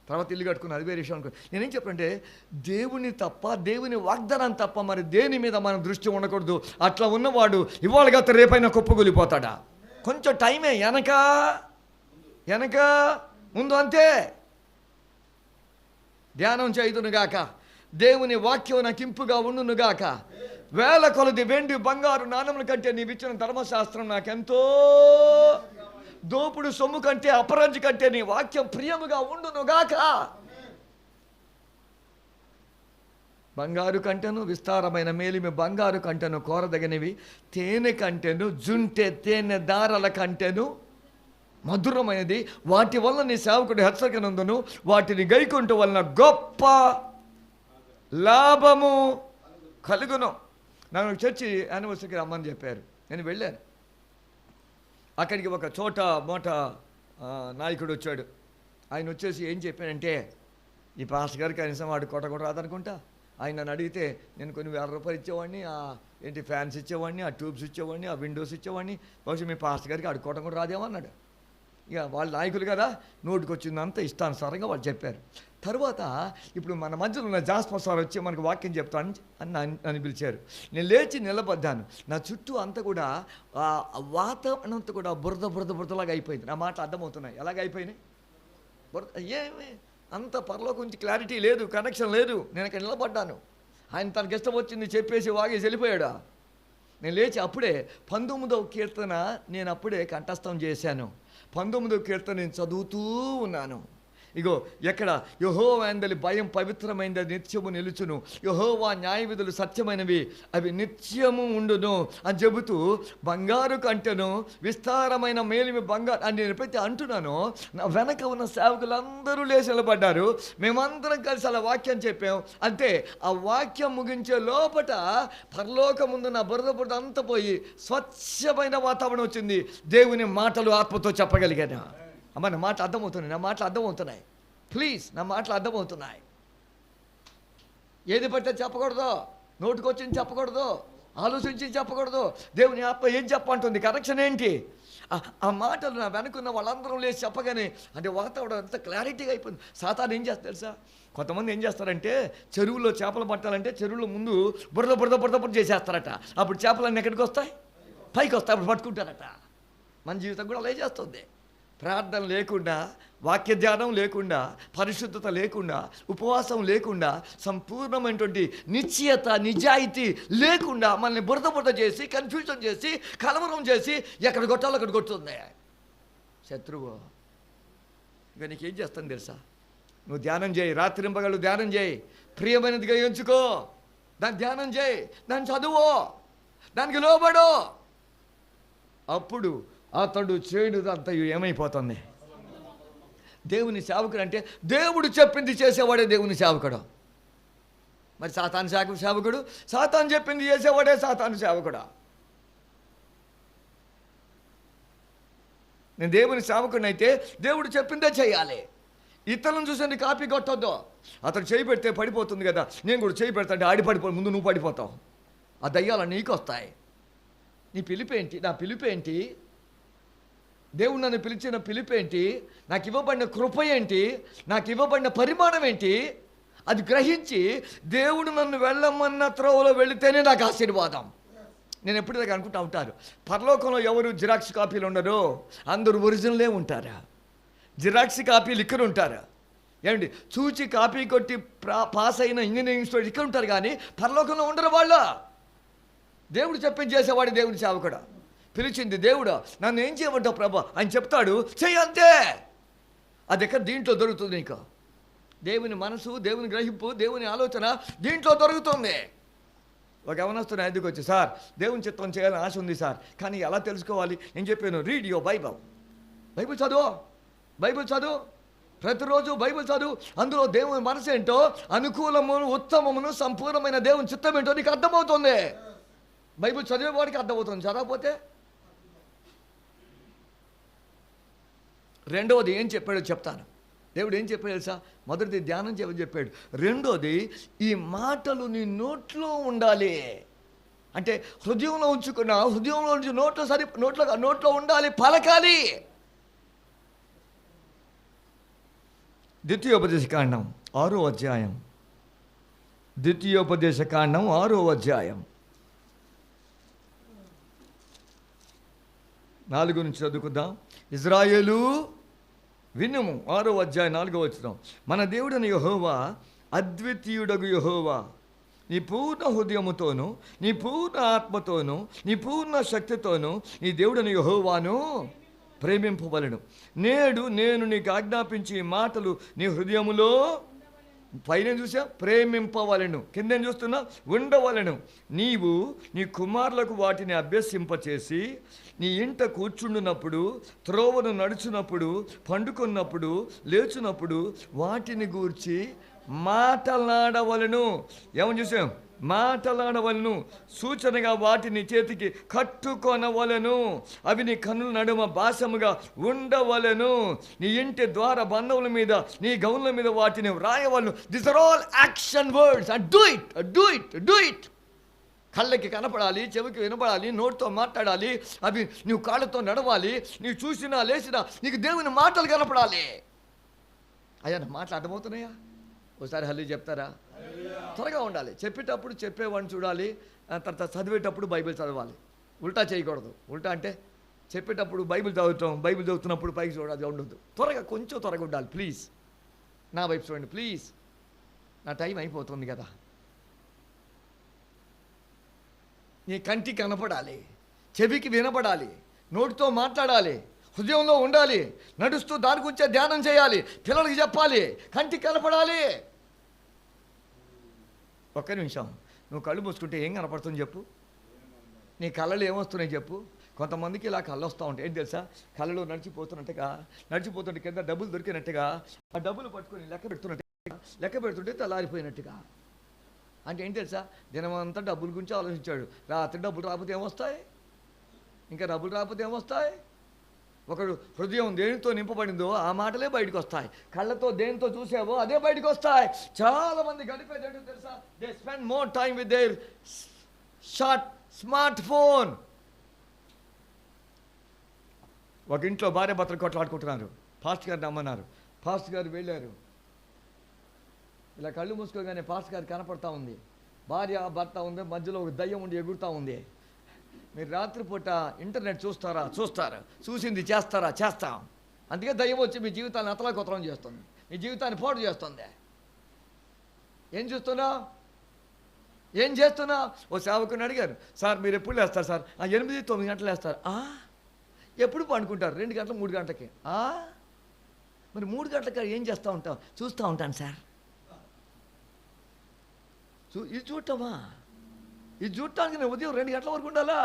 తర్వాత ఇల్లు కట్టుకుని అది వేరే విషయం అనుకో. నేనేం చెప్పంటే, దేవుని వాగ్దానం తప్ప మరి దేని మీద మనం దృష్టి ఉండకూడదు. అట్లా ఉన్నవాడు ఇవాళ గత రేపైనా కుప్పగొలిపోతాడా? కొంచెం టైమే, వెనక ముందు అంతే. ధ్యానం చేయుదునుగాక, దేవుని వాక్యం నాకు ఇంపుగా ఉండునుగాక. 1000 కొలది వెండి బంగారు నాణముల కంటే నీవిచ్చిన ధర్మశాస్త్రం నాకెంతో, దోపుడు సొమ్ము కంటే అపరంజి కంటే నీ వాక్యం ప్రియముగా ఉండునుగాక. బంగారు కంటెను విస్తారమైన మేలిమి బంగారు కంటెను కోరదగినవి, తేనె కంటెను జుంటె తేనె దారల కంటెను మధురమైనది, వాటి వల్ల నీ సేవకుడు హెచ్చరికనందును, వాటిని గైకొంట వలన గొప్ప లాభము కలుగును. నాకు చర్చి యానివర్సరీకి రమ్మని చెప్పారు, నేను వెళ్ళాను. అక్కడికి ఒక మోట నాయకుడు వచ్చాడు. ఆయన వచ్చేసి ఏం చెప్పానంటే, ఈ పాస్టర్ గారికి కనీసం వాడు కొట్ట రాదనుకుంటా. ఆయన నన్ను అడిగితే నేను కొన్ని ₹1000 ఇచ్చేవాడిని, ఏంటి ఫ్యాన్స్ ఇచ్చేవాడిని, ఆ ట్యూబ్స్ ఇచ్చేవాడిని, ఆ విండోస్ ఇచ్చేవాడిని, బహుశా మీ పాస్టర్ గారికి ఆడు కొట్ట రాదేమో అన్నాడు. ఇక వాళ్ళ నాయకులు కదా, నోటికి వచ్చిందంతా ఇష్టానుసారంగా వాళ్ళు చెప్పారు. తర్వాత ఇప్పుడు మన మధ్యలో ఉన్న జాస్పర్ సార్ వచ్చి మనకు వాక్యం చెప్తాను అని పిలిచారు. నేను లేచి నిలబడ్డాను. నా చుట్టూ అంతా కూడా వాతావరణం అంతా కూడా బురదలాగా అయిపోయింది. నా మాటలు అర్థమవుతున్నాయి. ఎలాగ అయిపోయినాయి? ఏమి అంత పరలో కొంచెం క్లారిటీ లేదు, కనెక్షన్ లేదు. నేను ఇక్కడ నిలబడ్డాను. ఆయన తనకి ఇష్టం వచ్చింది చెప్పేసి వాగేసి వెళ్ళిపోయాడు. నేను లేచి అప్పుడే 19వ కీర్తన నేను అప్పుడే కంఠస్థం చేశాను. 19వ కీర్తన నేను చదువుతూ ఉన్నాను. ఇగో ఎక్కడ యెహోవా యందలి భయం పవిత్రమైనది, నిత్యము నిలుచును. యెహోవా న్యాయ విధులు సత్యమైనవి, అవి నిత్యము ఉండును అని చెబుతూ బంగారు కంటెను విస్తారమైన మేలిమి బంగారు అని నేను ఎప్పుడైతే అంటున్నానో నా వెనక ఉన్న సేవకులందరూ లేచి నిలబడ్డారు. మేమందరం కలిసి అలా వాక్యం చెప్పాం. అంతే, ఆ వాక్యం ముగించే లోపట పరలోకముందు నా బురద అంతా పోయి స్వచ్ఛమైన వాతావరణం వచ్చింది. దేవుని మాటలు ఆత్మతో చెప్పగలిగాను. అమ్మ నా మాటలు అర్థమవుతున్నాయి, నా మాటలు అర్థమవుతున్నాయి. ప్లీజ్, నా మాటలు అర్థమవుతున్నాయి. ఏది పడితే చెప్పకూడదు, నోటికొచ్చింది చెప్పకూడదు, ఆలోచించి చెప్పకూడదు. దేవుని ఆత్మ ఏం చెప్పంటుంది, కరెక్షన్ ఏంటి? ఆ మాటలు నా వెనుకున్న వాళ్ళందరూ లేచి చెప్పగానే అంటే వాతావరణం అంత క్లారిటీగా అయిపోయింది. సాతాను ఏం చేస్తారు తెలుసా? కొంతమంది ఏం చేస్తారంటే చెరువులో చేపలు పట్టాలంటే చెరువులో ముందు బురద చేసేస్తారట. అప్పుడు చేపలన్నీ ఎక్కడికి వస్తాయి? పైకి వస్తాయి. అప్పుడు పట్టుకుంటారట. మన జీవితం కూడా అలా చేస్తుంది. ప్రార్థన లేకుండా, వాక్య ధ్యానం లేకుండా, పరిశుద్ధత లేకుండా, ఉపవాసం లేకుండా, సంపూర్ణమైనటువంటి నిశ్చయత నిజాయితీ లేకుండా మనల్ని బురద చేసి, కన్ఫ్యూజన్ చేసి, కలవరం చేసి ఎక్కడ కొట్టాలో అక్కడ కొడుతుంది శత్రువు. ఇక నీకేం చేస్తాను తెలుసా? నువ్వు ధ్యానం చేయి, రాత్రింపగలు ధ్యానం చేయి, ప్రియమైనదిగా ఎంచుకో, దాన్ని ధ్యానం చేయి, దాన్ని చదువు, దానికి లోబడు. అప్పుడు అతడు చేయనిదంతా ఏమైపోతుంది? దేవుని సేవకుడు అంటే దేవుడు చెప్పింది చేసేవాడే దేవుని సేవకుడు. మరి సాతాను సేవకుడు సాతాను చెప్పింది చేసేవాడే సాతాను సేవకుడు. నేను దేవుని సేవకుడిని అయితే దేవుడు చెప్పిందే చేయాలి. ఇతరులను చూసి కాపీ కొట్టొద్దు. అతను చేయి పెడితే పడిపోతుంది కదా, నేను కూడా చేయి పెడతాంటే ఆడి పడిపో, ముందు నువ్వు పడిపోతావు. ఆ దయ్యాలు నీకు వస్తాయి. నీ పిలుపేంటి? నా పిలుపేంటి? దేవుడు నన్ను పిలిచిన పిలుపేంటి? నాకు ఇవ్వబడిన కృప ఏంటి? నాకు ఇవ్వబడిన పరిమాణం ఏంటి? అది గ్రహించి దేవుడు నన్ను వెళ్ళమన్న త్రోవలో వెళితేనే నాకు ఆశీర్వాదం. నేను ఎప్పటిదాకా అనుకుంటా ఉంటారు, పరలోకంలో ఎవరు జిరాక్స్ కాపీలు ఉండరు, అందరూ ఒరిజినలే ఉంటారా? జిరాక్స్ కాపీలు ఇక్కడ ఉంటారా? ఏమండి, చూచి కాపీ కొట్టి పాస్ అయిన ఇంజనీరింగ్ స్టూడెంట్ ఇక్కడ ఉంటారు, కానీ పరలోకంలో ఉండరు వాళ్ళు. దేవుడు చెప్పింది చేసేవాడు దేవుని సేవకుడు. పిలిచింది దేవుడు, నన్ను ఏం చేయమంటావు ప్రభా అని చెప్తాడు, చెయ్యంతే. అది ఎక్కడ దీంట్లో దొరుకుతుంది నీకు? దేవుని మనసు, దేవుని గ్రహింపు, దేవుని ఆలోచన దీంట్లో దొరుకుతుంది. ఒక యవనస్తున్న ఎదుగు వచ్చి, సార్ దేవుని చిత్తం చేయాలని ఆశ ఉంది సార్, కానీ ఎలా తెలుసుకోవాలి? నేను చెప్పాను, రీడ్ యువర్ బైబిల్. బైబిల్ చదువు, బైబిల్ చదువు, ప్రతిరోజు బైబిల్ చదువు. అందులో దేవుని మనసు ఏంటో, అనుకూలమును ఉత్తమమును సంపూర్ణమైన దేవుని చిత్తం ఏంటో నీకు అర్థమవుతుంది. బైబిల్ చదివేవాడికి అర్థమవుతుంది, చదవకపోతే. రెండవది ఏం చెప్పాడో చెప్తాను. దేవుడు ఏం చెప్పాడు తెలుసా? మొదటిది ధ్యానం చేయమని చెప్పాడు. రెండోది ఈ మాటలు నీ నోట్లో ఉండాలి. అంటే హృదయంలో ఉంచుకున్న, హృదయంలో నుంచి నోట్లో ఉండాలి, పలకాలి. ద్వితీయోపదేశకాండం 6వ అధ్యాయం. ద్వితీయోపదేశకాండం 6వ అధ్యాయం 4 నుంచి చదువుకుందాం. ఇజ్రాయేలు వినుము, 6వ అధ్యాయం 4వ వచనం. మన దేవుడని యెహోవా అద్వితీయుడగు యెహోవా, నీ పూర్ణ హృదయముతోను, నీ పూర్ణ ఆత్మతోను, నీ పూర్ణ శక్తితోను నీ దేవుడని యెహోవాను ప్రేమింపవలెను. నేడు నేను నీకు ఆజ్ఞాపించి ఈ మాటలు నీ హృదయములో, పైన చూసా, ప్రేమింపవలెను, కింద చూస్తున్నా, ఉండవలెను. నీవు నీ కుమారులకు వాటిని అభ్యసింపచేసి నీ ఇంట కూర్చుండునప్పుడు, త్రోవను నడుచున్నప్పుడు, పండుకున్నప్పుడు, లేచున్నప్పుడు వాటిని గూర్చి మాటలాడవలెను. ఏమని చూసాం? మాటలాడవలను. సూచనగా వాటిని చేతికి కట్టుకొనవలెను. అవి నీ కన్నుల నడుమ భాషముగా ఉండవలెను. నీ ఇంటి ద్వార బంధముల మీద, నీ గౌన్ల మీద వాటిని వ్రాయవలను. This are all action words. And do it, do it, do it. కళ్ళకి కనపడాలి, చెవికి వినపడాలి, నోటితో మాట్లాడాలి, అవి నువ్వు కాళ్ళతో నడవాలి. నీవు చూసినా లేచినా నీకు దేవుని మాటలు కనపడాలి. అయ్యా నా మాటలు అర్థమవుతున్నాయా? ఒకసారి హల్లి చెప్తారా? త్వరగా ఉండాలి. చెప్పేటప్పుడు చెప్పేవాడిని చూడాలి, తర్వాత చదివేటప్పుడు బైబిల్ చదవాలి. ఉల్టా చేయకూడదు. ఉల్టా అంటే చెప్పేటప్పుడు బైబిల్ చదువుతున్నప్పుడు పైకి చూడాలి, ఉండదు. కొంచెం త్వరగా ఉండాలి. ప్లీజ్ నా వైపు చూడండి ప్లీజ్. నా టైం అయిపోతుంది కదా. నీ కంటికి కనపడాలి, చెవికి వినపడాలి, నోటితో మాట్లాడాలి, హృదయంలో ఉండాలి. నడుస్తూ దాని గురించే ధ్యానం చేయాలి. పిల్లలకి చెప్పాలి. కంటికి కనపడాలి. ఒక్క నిమిషం, నువ్వు కళ్ళు మూసుకుంటే ఏం కనపడుతుంది చెప్పు? నీ కళ్ళలో ఏమొస్తున్నాయి చెప్పు? కొంతమందికి ఇలా కళ్ళు వస్తూ ఉంటాయి. ఏంటి తెలుసా? కళ్ళలో నడిచిపోతుంటే కింద డబ్బులు దొరికినట్టుగా, ఆ డబ్బులు పట్టుకొని లెక్క పెడుతుంటే తెల్లారిపోయినట్టుగా. అంటే ఏంటి తెలుసా? దినమంతా డబ్బుల గురించి ఆలోచించాడు. రాత్రి డబ్బులు రాకపోతే ఏమొస్తాయి? ఇంకా డబ్బులు రాకపోతే ఏమొస్తాయి? ఒకడు హృదయం దేనితో నింపబడిందో ఆ మాటలే బయటకు వస్తాయి. కళ్ళతో దేనితో చూసావో అదే బయటకు వస్తాయి. చాలా మంది గడిపేది ఏంటో తెలుసా? They spend more time with their smart phone. ఒక ఇంట్లో భార్య భర్తలు కొట్లాడుకుంటున్నారు. పాస్టర్ గారిని రమ్మన్నారు. పాస్టర్ గారు వెళ్ళారు. ఇలా కళ్ళు మూసుకోగానే పాస్టర్ గారు కనపడతా ఉంది. భార్య భర్త ఉంది, మధ్యలో ఒక దయ్యం ఉండి ఎగురుతూ ఉంది. మీరు రాత్రిపూట ఇంటర్నెట్ చూస్తారా? చూసింది చేస్తాం. అందుకే దయ్యం వచ్చి మీ జీవితాన్ని అతలాకుతలం చేస్తుంది. మీ జీవితాన్ని పాడు చేస్తుంది. ఏం చేస్తున్నావు? ఓ సేవకుని అడిగారు, సార్ మీరు ఎప్పుడు లేస్తారు సార్? 8-9 గంటలు లేస్తారు. ఎప్పుడు పండుకుంటారు? 2 గంటలు 3 గంటలకి. మరి 3 గంటలకి ఏం చేస్తూ ఉంటాం? చూస్తూ ఉంటాను సార్. ఇది చూడటమా? ఇది చూడటానికి నేను ఉదయం 2 గంటల వరకు ఉండాలా?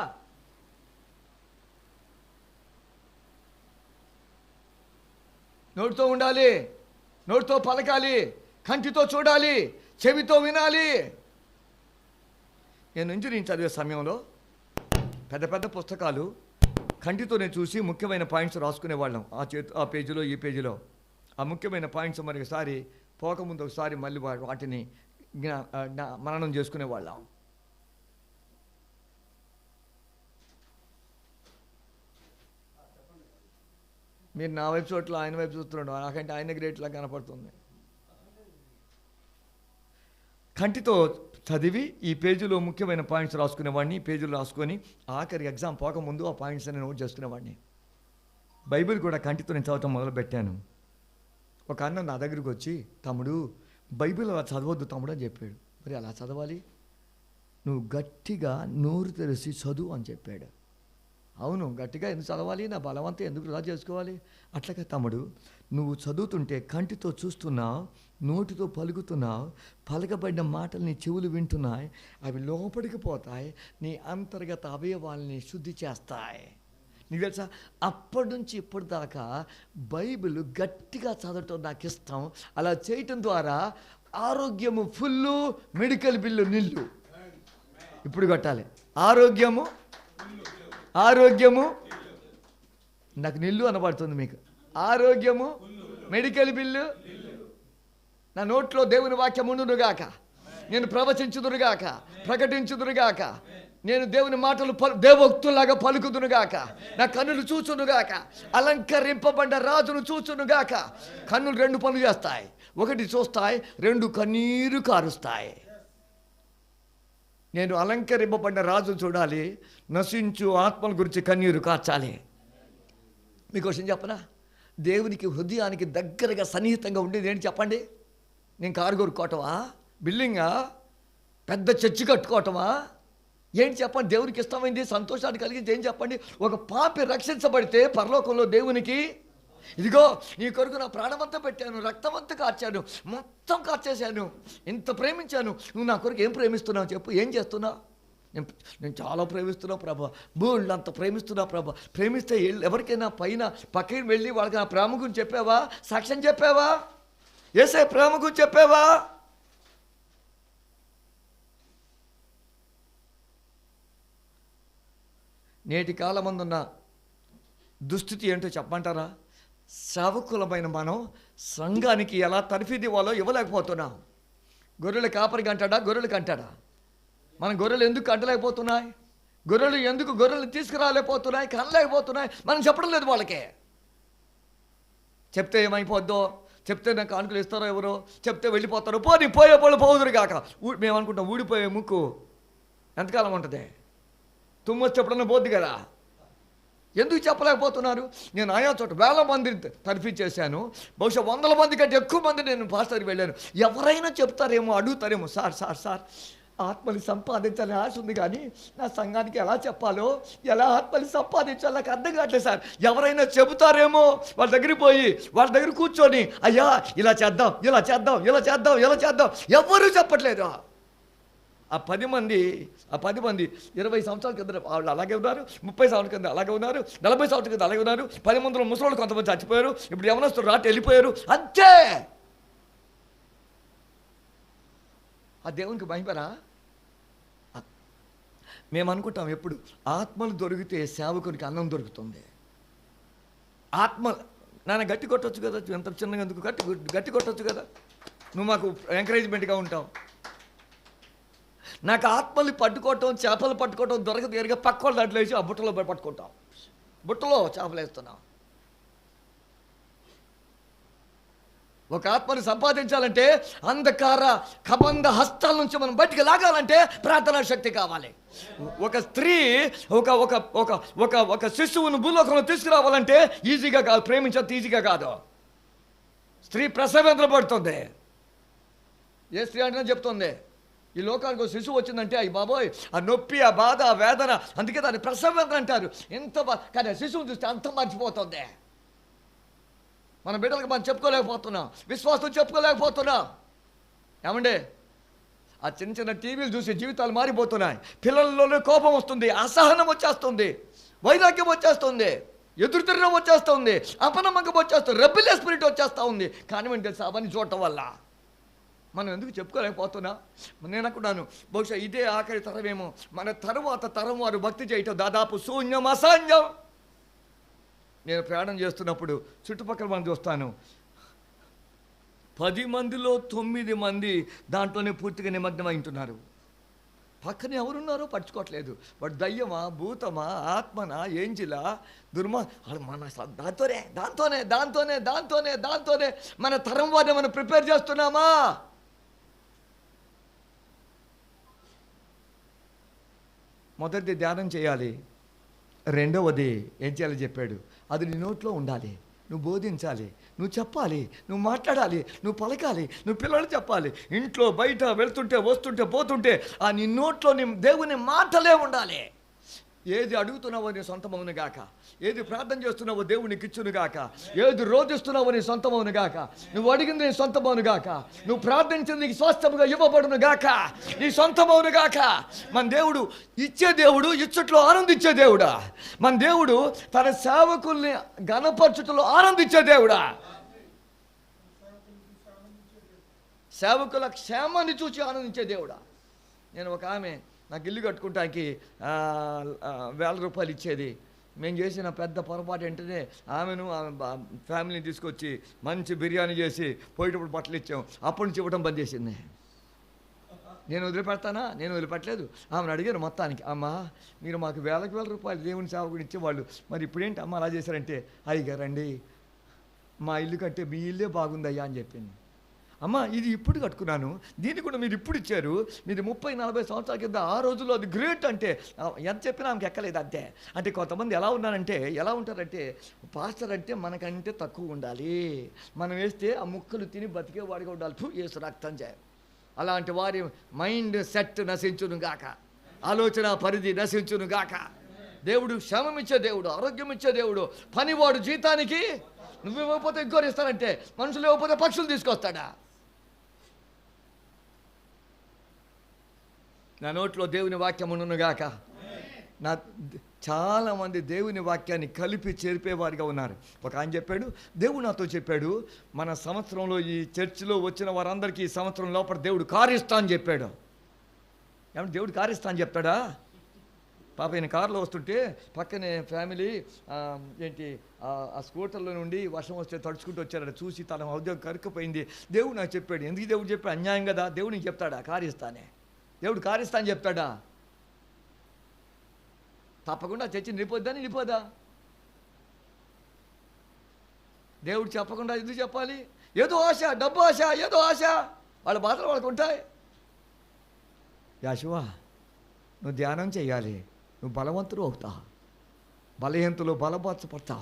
నోటితో ఉండాలి, నోటితో పలకాలి, కంటితో చూడాలి, చెవితో వినాలి. నేను ఇంజనీరింగ్ చదివే సమయంలో పెద్ద పుస్తకాలు కంటితో నేను చూసి ముఖ్యమైన పాయింట్స్ రాసుకునేవాళ్ళం. ఆ పేజీలో ఈ పేజీలో ఆ ముఖ్యమైన పాయింట్స్ మరొకసారి పోకముందు ఒకసారి మళ్ళీ వాటిని మననం చేసుకునేవాళ్ళం. మీరు నా వైపు చోట్ల ఆయన వైపు చూస్తున్నాడు. నాకంటే ఆయన గ్రేట్లా కనపడుతుంది. కంటితో చదివి ఈ పేజీలో ముఖ్యమైన పాయింట్స్ రాసుకునేవాడిని. ఈ పేజీలో రాసుకొని ఆఖరి ఎగ్జామ్ పోకముందు ఆ పాయింట్స్ అని నోట్ చేసుకునేవాడిని. బైబిల్ కూడా కంటితో నేను చదవటం మొదలుపెట్టాను. ఒక అన్న నా దగ్గరికి వచ్చి, తమ్ముడు బైబిల్ అలా చదవద్దు తమ్ముడు అని చెప్పాడు. మరి అలా చదవాలి, నువ్వు గట్టిగా నోరు తెరిచి చదువు అని చెప్పాడు. అవును, గట్టిగా ఎందుకు చదవాలి? నా బలవంతా ఎందుకు రా చేసుకోవాలి? అట్లాగే తమ్ముడు, నువ్వు చదువుతుంటే కంటితో చూస్తున్నావు, నోటితో పలుకుతున్నావు, పలకబడిన మాటలు నీ చెవులు వింటున్నాయి. అవి లోపలికి పోతాయి, నీ అంతర్గత అవయవాల్ని శుద్ధి చేస్తాయి. నీకు తెలుసా, అప్పటి నుంచి ఇప్పటి దాకా బైబిల్ గట్టిగా చదవటం నాకు ఇష్టం. అలా చేయటం ద్వారా ఆరోగ్యము ఫుల్లు, మెడికల్ బిల్లు నిల్లు. ఇప్పుడు కొట్టాలి. ఆరోగ్యము నాకు నిల్లు అనబడుతుంది. మీకు ఆరోగ్యము, మెడికల్ బిల్లు. నా నోట్లో దేవుని వాక్యం ఉండునుగాక, నేను ప్రవచించుదురుగాక, ప్రకటించుదురుగాక, నేను దేవుని మాటలు దేవోక్తులాగా పలుకుదునుగాక, నా కన్నులు చూచునుగాక, అలంకరింపబడ్డ రాజును చూచునుగాక. కన్నులు 2 పనులు చేస్తాయి. 1 చూస్తాయి, 2 కన్నీరు కారుస్తాయి. నేను అలంకరింపబడిన రాజు చూడాలి, నశించు ఆత్మల గురించి కన్నీరు కార్చాలి. మీకు విషయం చెప్పనా? దేవునికి హృదయానికి దగ్గరగా సన్నిహితంగా ఉండేది ఏంటి చెప్పండి? నేను కారు కొనుక్కోవటమా? బిల్డింగా? పెద్ద చర్చి కట్టుకోవటమా? ఏంటి చెప్పండి? దేవునికి ఇష్టమైంది, సంతోషాన్ని కలిగింది ఏం చెప్పండి? ఒక పాపి రక్షించబడితే పరలోకంలో దేవునికి, ఇదిగో నీ కొరకు నా ప్రాణమంతా పెట్టాను, రక్తమంతా కార్చాను, మొత్తం కార్చేశాను, ఇంత ప్రేమించాను, నువ్వు నా కొరకు ఏం ప్రేమిస్తున్నావు చెప్పు? ఏం చేస్తున్నావు? నేను చాలా ప్రేమిస్తున్నావు ప్రభా, బోళ్ళు అంత ప్రేమిస్తున్నావు ప్రభా. ప్రేమిస్తే ఎవరికైనా పైన పక్కకి వెళ్ళి వాళ్ళకి నా ప్రేమ గురించి చెప్పావా? సాక్ష్యం చెప్పావా? యేసే ప్రేమ గురించి చెప్పావా? నేటి కాలమందున్న దుస్థితి ఏంటో చెప్పమంటారా? సేవకులమైన మనం సంఘానికి ఎలా తర్ఫీదు ఇవ్వాలో ఇవ్వలేకపోతున్నాం. గొర్రెలు కాపరికి అంటాడా? గొర్రెలకు అంటాడా? మన గొర్రెలు ఎందుకు అంటలేకపోతున్నాయి? గొర్రెలు తీసుకురాలేకపోతున్నాయి, కనలేకపోతున్నాయి. మనం చెప్పడం లేదు వాళ్ళకే. చెప్తే ఏమైపోద్దో, చెప్తే నాకు కానుకలు ఇస్తారో ఎవరో, చెప్తే వెళ్ళిపోతారో, పోయే వాళ్ళు పోదురు కాక. మేము అనుకుంటాం ఊడిపోయే ముక్కు ఎంతకాలం ఉంటుంది? తుమ్మొచ్చి ఎప్పుడన్నా పోద్ది కదా. ఎందుకు చెప్పలేకపోతున్నారు? నేను ఆయా చోట 1000 మంది తర్ఫీ చేశాను, బహుశా 100 మంది కంటే ఎక్కువ మంది నేను పాస్టర్కి వెళ్ళాను. ఎవరైనా చెప్తారేమో, అడుగుతారేమో, సార్ ఆత్మని సంపాదించాలని ఆశ ఉంది, కానీ నా సంఘానికి ఎలా చెప్పాలో, ఎలా ఆత్మని సంపాదించాలో నాకు అర్థం కావట్లేదు సార్. ఎవరైనా చెబుతారేమో, వాళ్ళ దగ్గరికి పోయి వాళ్ళ దగ్గర కూర్చొని అయ్యా ఇలా చేద్దాం, ఇలా చేద్దాం, ఇలా చేద్దాం, ఇలా చేద్దాం, ఎవరూ చెప్పట్లేదు. ఆ 10 మంది 20 సంవత్సరాల కింద వాళ్ళు అలాగే ఉన్నారు, 30 సంవత్సరాల కింద అలాగే ఉన్నారు, 40 సంవత్సరాల కింద అలాగే ఉన్నారు. 10 మందిలో ముసలోళ్ళు కొంతమంది చచ్చిపోయారు, ఇప్పుడు యవనస్తులు రాటి వెళ్ళిపోయారు, అంతే. ఆ దేవునికి భయపరా? మేము అనుకుంటాం ఎప్పుడు ఆత్మలు దొరికితే సేవకునికి అన్నం దొరుకుతుంది. ఆత్మ నాన్న గట్టి కొట్టొచ్చు కదా, ఎంత చిన్నగా ఎందుకు గట్టి కొట్టొచ్చు కదా, నువ్వు మాకు ఎంకరేజ్మెంట్గా ఉంటావు. నాకు ఆత్మల్ని పట్టుకోవటం, చేపలు పట్టుకోవటం దొరకదు, ఎరుగా పక్క వాళ్ళ దాంట్లో వేసి ఆ బుట్టలో పట్టుకుంటాం, బుట్టలో చేపలు వేస్తున్నాం. ఒక ఆత్మని సంపాదించాలంటే అంధకార కబంధ హస్తాల నుంచి మనం బయటికి లాగాలంటే ప్రార్థనా శక్తి కావాలి. ఒక స్త్రీ ఒక ఒక ఒక ఒక ఒక శిశువును భూలోకంలో తీసుకురావాలంటే ఈజీగా కాదు, ప్రేమించేంత ఈజీగా కాదు. స్త్రీ ప్రసవేంద్ర పడుతుంది. ఏ స్త్రీ అంటే చెప్తుంది, ఈ లోకానికి ఒక శిశువు వచ్చిందంటే అయ్యి బాబోయ్, ఆ నొప్పి, ఆ బాధ, ఆ వేదన, అందుకే దాన్ని ప్రసవేంద్ర అంటారు. ఎంత కానీ ఆ శిశువుని చూస్తే అంత మర్చిపోతుంది. మన బిడ్డలకు మనం చెప్పుకోలేకపోతున్నాం, విశ్వాసం చెప్పుకోలేకపోతున్నాం. ఏమండి, ఆ చిన్న చిన్న టీవీలు చూసి జీవితాలు మారిపోతున్నాయి. పిల్లల్లోనే కోపం వస్తుంది, అసహనం వచ్చేస్తుంది, వైరాగ్యం వచ్చేస్తుంది, ఎదురుతిరగం వచ్చేస్తుంది, అపనమ్మకం వచ్చేస్తుంది, రెబెలియస్ స్పిరిట్ వచ్చేస్తూ ఉంది. కానీ తెలుసు అవన్నీ చూడటం వల్ల మనం ఎందుకు చెప్పుకోలేకపోతున్నాం? నేను అనుకున్నాను బహుశా ఇదే ఆఖరి తరమేమో. మన తరువాత తరం వారు భక్తి చేయటం దాదాపు శూన్యం, అసాధ్యం. నేను ప్రయాణం చేస్తున్నప్పుడు చుట్టుపక్కల మనం చూస్తాను, 10 మందిలో 9 మంది దాంట్లోనే పూర్తిగా నిమగ్నమై ఉంటున్నారు. పక్కన ఎవరున్నారో పట్టుకోవట్లేదు. వాడు దయ్యమా, భూతమా, ఆత్మనా, ఏంజిలా, మన దాంతోనే మన తరం వారిని మనం ప్రిపేర్ చేస్తున్నామా? మొదటిది ధ్యానం చేయాలి, రెండవది ఏం చేయాలో చెప్పాడు, అది నీ నోట్లో ఉండాలి. నువ్వు బోధించాలి, నువ్వు చెప్పాలి, నువ్వు మాట్లాడాలి, నువ్వు పలకాలి, నువ్వు పిల్లలు చెప్పాలి. ఇంట్లో బయట వెళ్తుంటే వస్తుంటే పోతుంటే ఆ నీ నోట్లో నీ దేవుని మాటలే ఉండాలి. ఏది అడుగుతున్నావో నీ సొంతమవును గాక, ఏది ప్రార్థన చేస్తున్నావో దేవునికి ఇచ్చును గాక, ఏది రోధిస్తున్నావో నీ సొంతమవును గాక, నువ్వు అడిగింది నీ సొంతమవును గాక, నువ్వు ప్రార్థించింది నీకు స్వాస్థ్యముగా ఇవ్వబడును గాక, నీ సొంతమవును గాక. మన దేవుడు ఇచ్చే దేవుడు, ఇచ్చట్లో ఆనందించే దేవుడా? మన దేవుడు తన సేవకుల్ని ఘనపరచుటలో ఆనందించే దేవుడా? సేవకుల క్షేమాన్ని చూసి ఆనందించే దేవుడా? నేను ఒక ఆమె నాకు ఇల్లు కట్టుకుంటానికి 1000 రూపాయలు ఇచ్చేది. మేము చేసిన పెద్ద పొరపాటు ఏంటంటే ఆమెను ఫ్యామిలీని తీసుకొచ్చి మంచి బిర్యానీ చేసి పోయేటప్పుడు బట్టలు ఇచ్చాం. అప్పటి నుంచి ఇవ్వడం బంద్ చేసింది. నేను వదిలిపెడతానా? నేను వదిలిపెట్టలేదు. ఆమెను అడిగాను మొత్తానికి, అమ్మ మీరు మాకు 1000 రూపాయలు దేవుని సేవకుడు ఇచ్చేవాళ్ళు, మరి ఇప్పుడేంటి అమ్మ అలా చేశారంటే, అయ్యగారండి మా ఇల్లు కంటే మీ ఇల్లే బాగుందయ్యా అని చెప్పింది. అమ్మ ఇది ఇప్పుడు కట్టుకున్నాను, దీన్ని కూడా మీరు ఇప్పుడు ఇచ్చారు, మీరు 30-40 సంవత్సరాల కింద ఆ రోజుల్లో అది గ్రేట్ అంటే ఎంత చెప్పినా ఆమెకి ఎక్కలేదు. అంతే. అంటే కొంతమంది ఎలా ఉంటారంటే పాస్టర్ అంటే మనకంటే తక్కువ ఉండాలి, మనం వేస్తే ఆ ముక్కలు తిని బతికే వాడిగా ఉండాలి, వేసు రక్తం చేయాలి. అలాంటి వారి మైండ్ సెట్ నశించును గాక, ఆలోచన పరిధి నశించును గాక. దేవుడు క్షేమం ఇచ్చే దేవుడు, ఆరోగ్యం ఇచ్చే దేవుడు. పనివాడు జీతానికి నువ్వు ఇవ్వకపోతే ఇంకోరు ఇస్తారంటే, మనుషులు ఇవ్వకపోతే పక్షులు తీసుకొస్తాడా? నా నోట్లో దేవుని వాక్యం ఉండునుగాక. నా చాలామంది దేవుని వాక్యాన్ని కలిపి చేర్పేవారిగా ఉన్నారు. ఒక ఆయన చెప్పాడు, దేవుడు నాతో చెప్పాడు, మన సంవత్సరంలో ఈ చర్చిలో వచ్చిన వారందరికీ ఈ సంవత్సరం లోపల దేవుడు కారిస్తా అని చెప్పాడు. ఏమంటే దేవుడు కారిస్తా అని చెప్తాడా? పాప ఈయన కారులో వస్తుంటే పక్కనే ఫ్యామిలీ ఆ స్కూటర్లో నుండి వర్షం వస్తే తడుచుకుంటూ వచ్చారట. చూసి తన ఉద్యోగం కరుక్కుపోయింది. దేవుడు నాకు చెప్పాడు. ఎందుకు దేవుడు చెప్పాడు? అన్యాయం కదా. దేవుడికి చెప్తాడా కారిస్తానే? దేవుడు కారిస్తా అని చెప్తాడా? తప్పకుండా చర్చి నిలిపోద్దా? దేవుడు చెప్పకుండా ఎందుకు చెప్పాలి? ఏదో ఆశ, డబ్బు ఆశ, ఏదో ఆశ, వాళ్ళ బాధలు వాళ్ళకు ఉంటాయి. యాశువా, నువ్వు ధ్యానం చేయాలి, నువ్వు బలవంతుడు అవుతా, బలహీనతలో బలపరచపడతా,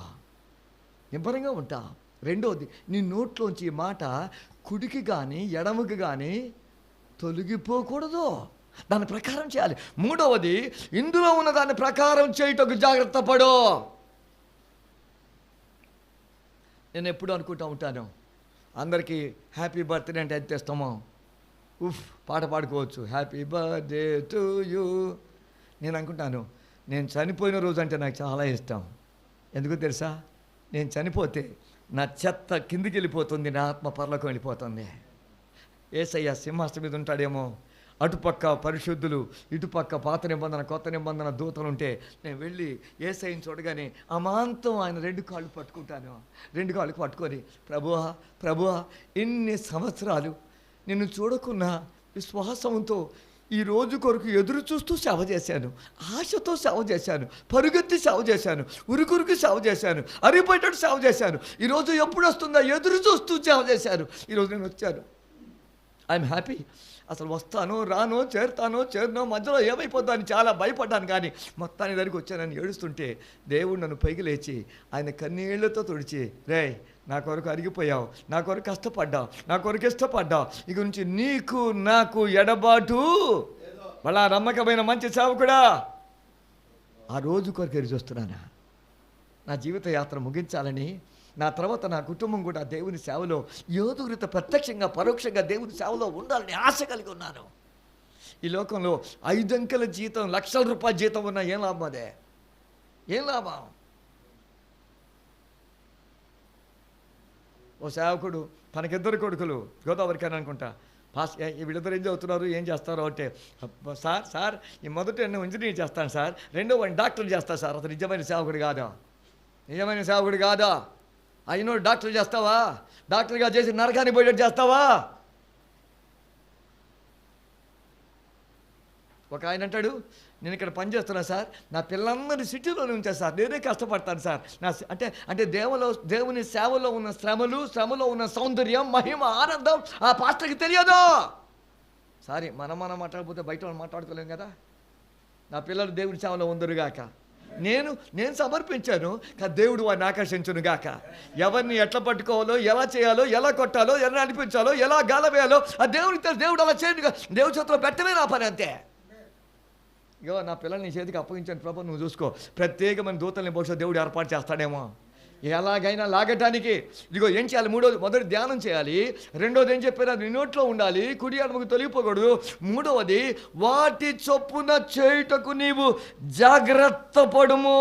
నిబ్బరంగా ఉంటా. రెండోది, నీ నోట్లోంచి మాట కుడికి కానీ ఎడమకి కానీ తొలగిపోకూడదు. దాని ప్రకారం చేయాలి. మూడవది, ఇందులో ఉన్న దాని ప్రకారం చేయుటకు జాగ్రత్త పడు. నేను ఎప్పుడు అనుకుంటూ ఉంటాను, అందరికీ హ్యాపీ బర్త్డే అంటే ఎంత ఇస్తామో పాట పాడుకోవచ్చు, హ్యాపీ బర్త్డే టు యూ. నేను అనుకుంటాను, నేను చనిపోయిన రోజు అంటే నాకు చాలా ఇష్టం. ఎందుకు తెలుసా? నేను చనిపోతే నా చెత్త కిందికి వెళ్ళిపోతుంది, నా ఆత్మ పరలోకం వెళ్ళిపోతుంది. యేసయ్య సింహాసనం మీద ఉంటాడేమో, అటుపక్క పరిశుద్ధులు, ఇటుపక్క పాత నిబంధన కొత్త నిబంధన దూతలు ఉంటే నేను వెళ్ళి యేసయ్యని చూడగానే అమాంతం ఆయన 2 కాళ్ళు పట్టుకుంటాను. 2 కాళ్ళు పట్టుకొని, ప్రభువా ప్రభువా, ఇన్ని సంవత్సరాలు నిన్ను చూడకున్నా విశ్వాసంతో ఈ రోజు కొరకు ఎదురు చూస్తూ సేవ చేశాను, ఆశతో సేవ చేశాను, పరుగెత్తి సేవ చేశాను, ఉరుకురికి సేవ చేశాను, అరిపోయేటట్టు సేవ చేశాను. ఈరోజు ఎప్పుడు వస్తుందా ఎదురు చూస్తూ సేవ చేశాను. ఈరోజు నేను వచ్చాను. I'm happy. అసలు వస్తానో రానో, చేరినో మధ్యలో ఏమైపోతాను చాలా భయపడ్డాను. కానీ మొత్తాన్ని దగ్గరికి వచ్చానని ఏడుస్తుంటే దేవుడు నన్ను పైకి లేచి ఆయన కన్నీళ్లతో తుడిచి, రే నా కొరకు అరిగిపోయావు, నా కొరకు కష్టపడ్డావు, నా కొరకు ఇష్టపడ్డావు, ఇక నుంచి నీకు నాకు ఎడబాటు మళ్ళా నమ్మకమైన మంచి సేవకుడా. ఆ రోజు కొరకు ఎదురు చూస్తున్నానా? నా జీవిత యాత్ర ముగించాలని, నా తర్వాత నా కుటుంబం కూడా దేవుని సేవలో యోధురిత ప్రత్యక్షంగా పరోక్షంగా దేవుని సేవలో ఉండాలని ఆశ కలిగి ఉన్నాను. ఈ లోకంలో 5 అంకెల జీతం, లక్షల రూపాయల జీతం ఉన్నా ఏం లాభం? అదే ఏం లాభం? ఓ సేవకుడు తనకిద్దరు కొడుకులు, గోదావరికి అని అనుకుంటా, వీళ్ళిద్దరు ఏం చదువుతున్నారు, ఏం చేస్తారో అంటే, సార్ ఈ మొదట ఇంజనీర్ చేస్తాను సార్, రెండో వాడిని డాక్టర్ చేస్తాను సార్. అతను నిజమైన సేవకుడు కాదా? నిజమైన సేవకుడు కాదా? అయినో డాక్టర్ చేస్తావా? డాక్టర్గా చేసి నరకాన్ని పోయేటట్టు చేస్తావా? ఒక ఆయన అంటాడు, నేను ఇక్కడ పని చేస్తున్నా సార్, నా పిల్లలందరినీ సిటీలోనే ఉంచాను సార్, నేనే కష్టపడతాను సార్. అంటే దేవుని సేవలో ఉన్న శ్రమలో ఉన్న సౌందర్యం, మహిమ, ఆనందం ఆ పాస్టర్కి తెలియదు. సారీ, మనం మాట్లాడకపోతే బయట వాళ్ళు మాట్లాడుకోలేం కదా. నా పిల్లలు దేవుని సేవలో ఉందరుగాక, నేను సమర్పించాను, కానీ దేవుడు వారిని ఆకర్షించును గాక. ఎవరిని ఎట్లా పట్టుకోవాలో, ఎలా చేయాలో, ఎలా కొట్టాలో, ఎలా నడిపించాలో, ఎలా గాలవేయాలో ఆ దేవుడికి తెలుసు. దేవుడు అలా చేయను, దేవుడి చేతిలో పెట్టమే నా పని అంతే. ఇగో నా పిల్లల్ని చేతికి అప్పగించాను ప్రభు, నువ్వు చూసుకో. ప్రత్యేకమైన దూతల్ని బహుశా దేవుడు ఏర్పాటు చేస్తాడేమో ఎలాగైనా లాగటానికి. ఇదిగో ఏం చేయాలి? మొదటి ధ్యానం చేయాలి. రెండోది ఏం చెప్పారు? అది నోట్లో ఉండాలి, కుడి ఎడమకు తొలగిపోకూడదు. మూడవది, వాటి చొప్పున చేయుటకు నీవు జాగ్రత్త పడుము.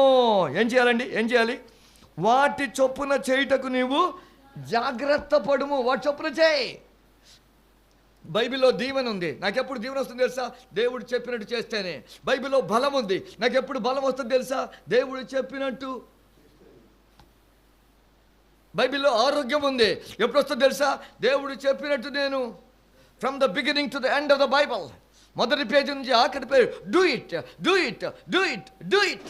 ఏం చేయాలండి? ఏం చేయాలి? వాటి చొప్పున చేయుటకు నీవు జాగ్రత్త పడుము. వాటి చొప్పున చేయి. బైబిల్లో దీవెన ఉంది. నాకు ఎప్పుడు దీవెన వస్తుంది తెలుసా? దేవుడు చెప్పినట్టు చేస్తేనే. బైబిల్లో బలం ఉంది. నాకు ఎప్పుడు బలం వస్తుంది తెలుసా? దేవుడు చెప్పినట్టు. బైబిల్లో ఆరోగ్యం ఉంది. ఎప్పుడు వస్తుంది తెలుసా? దేవుడు చెప్పినట్టు నేను. From the beginning to the end of the Bible, మొదటి పేజీ నుంచి ఆఖరి పేరు, do it do it do it do it.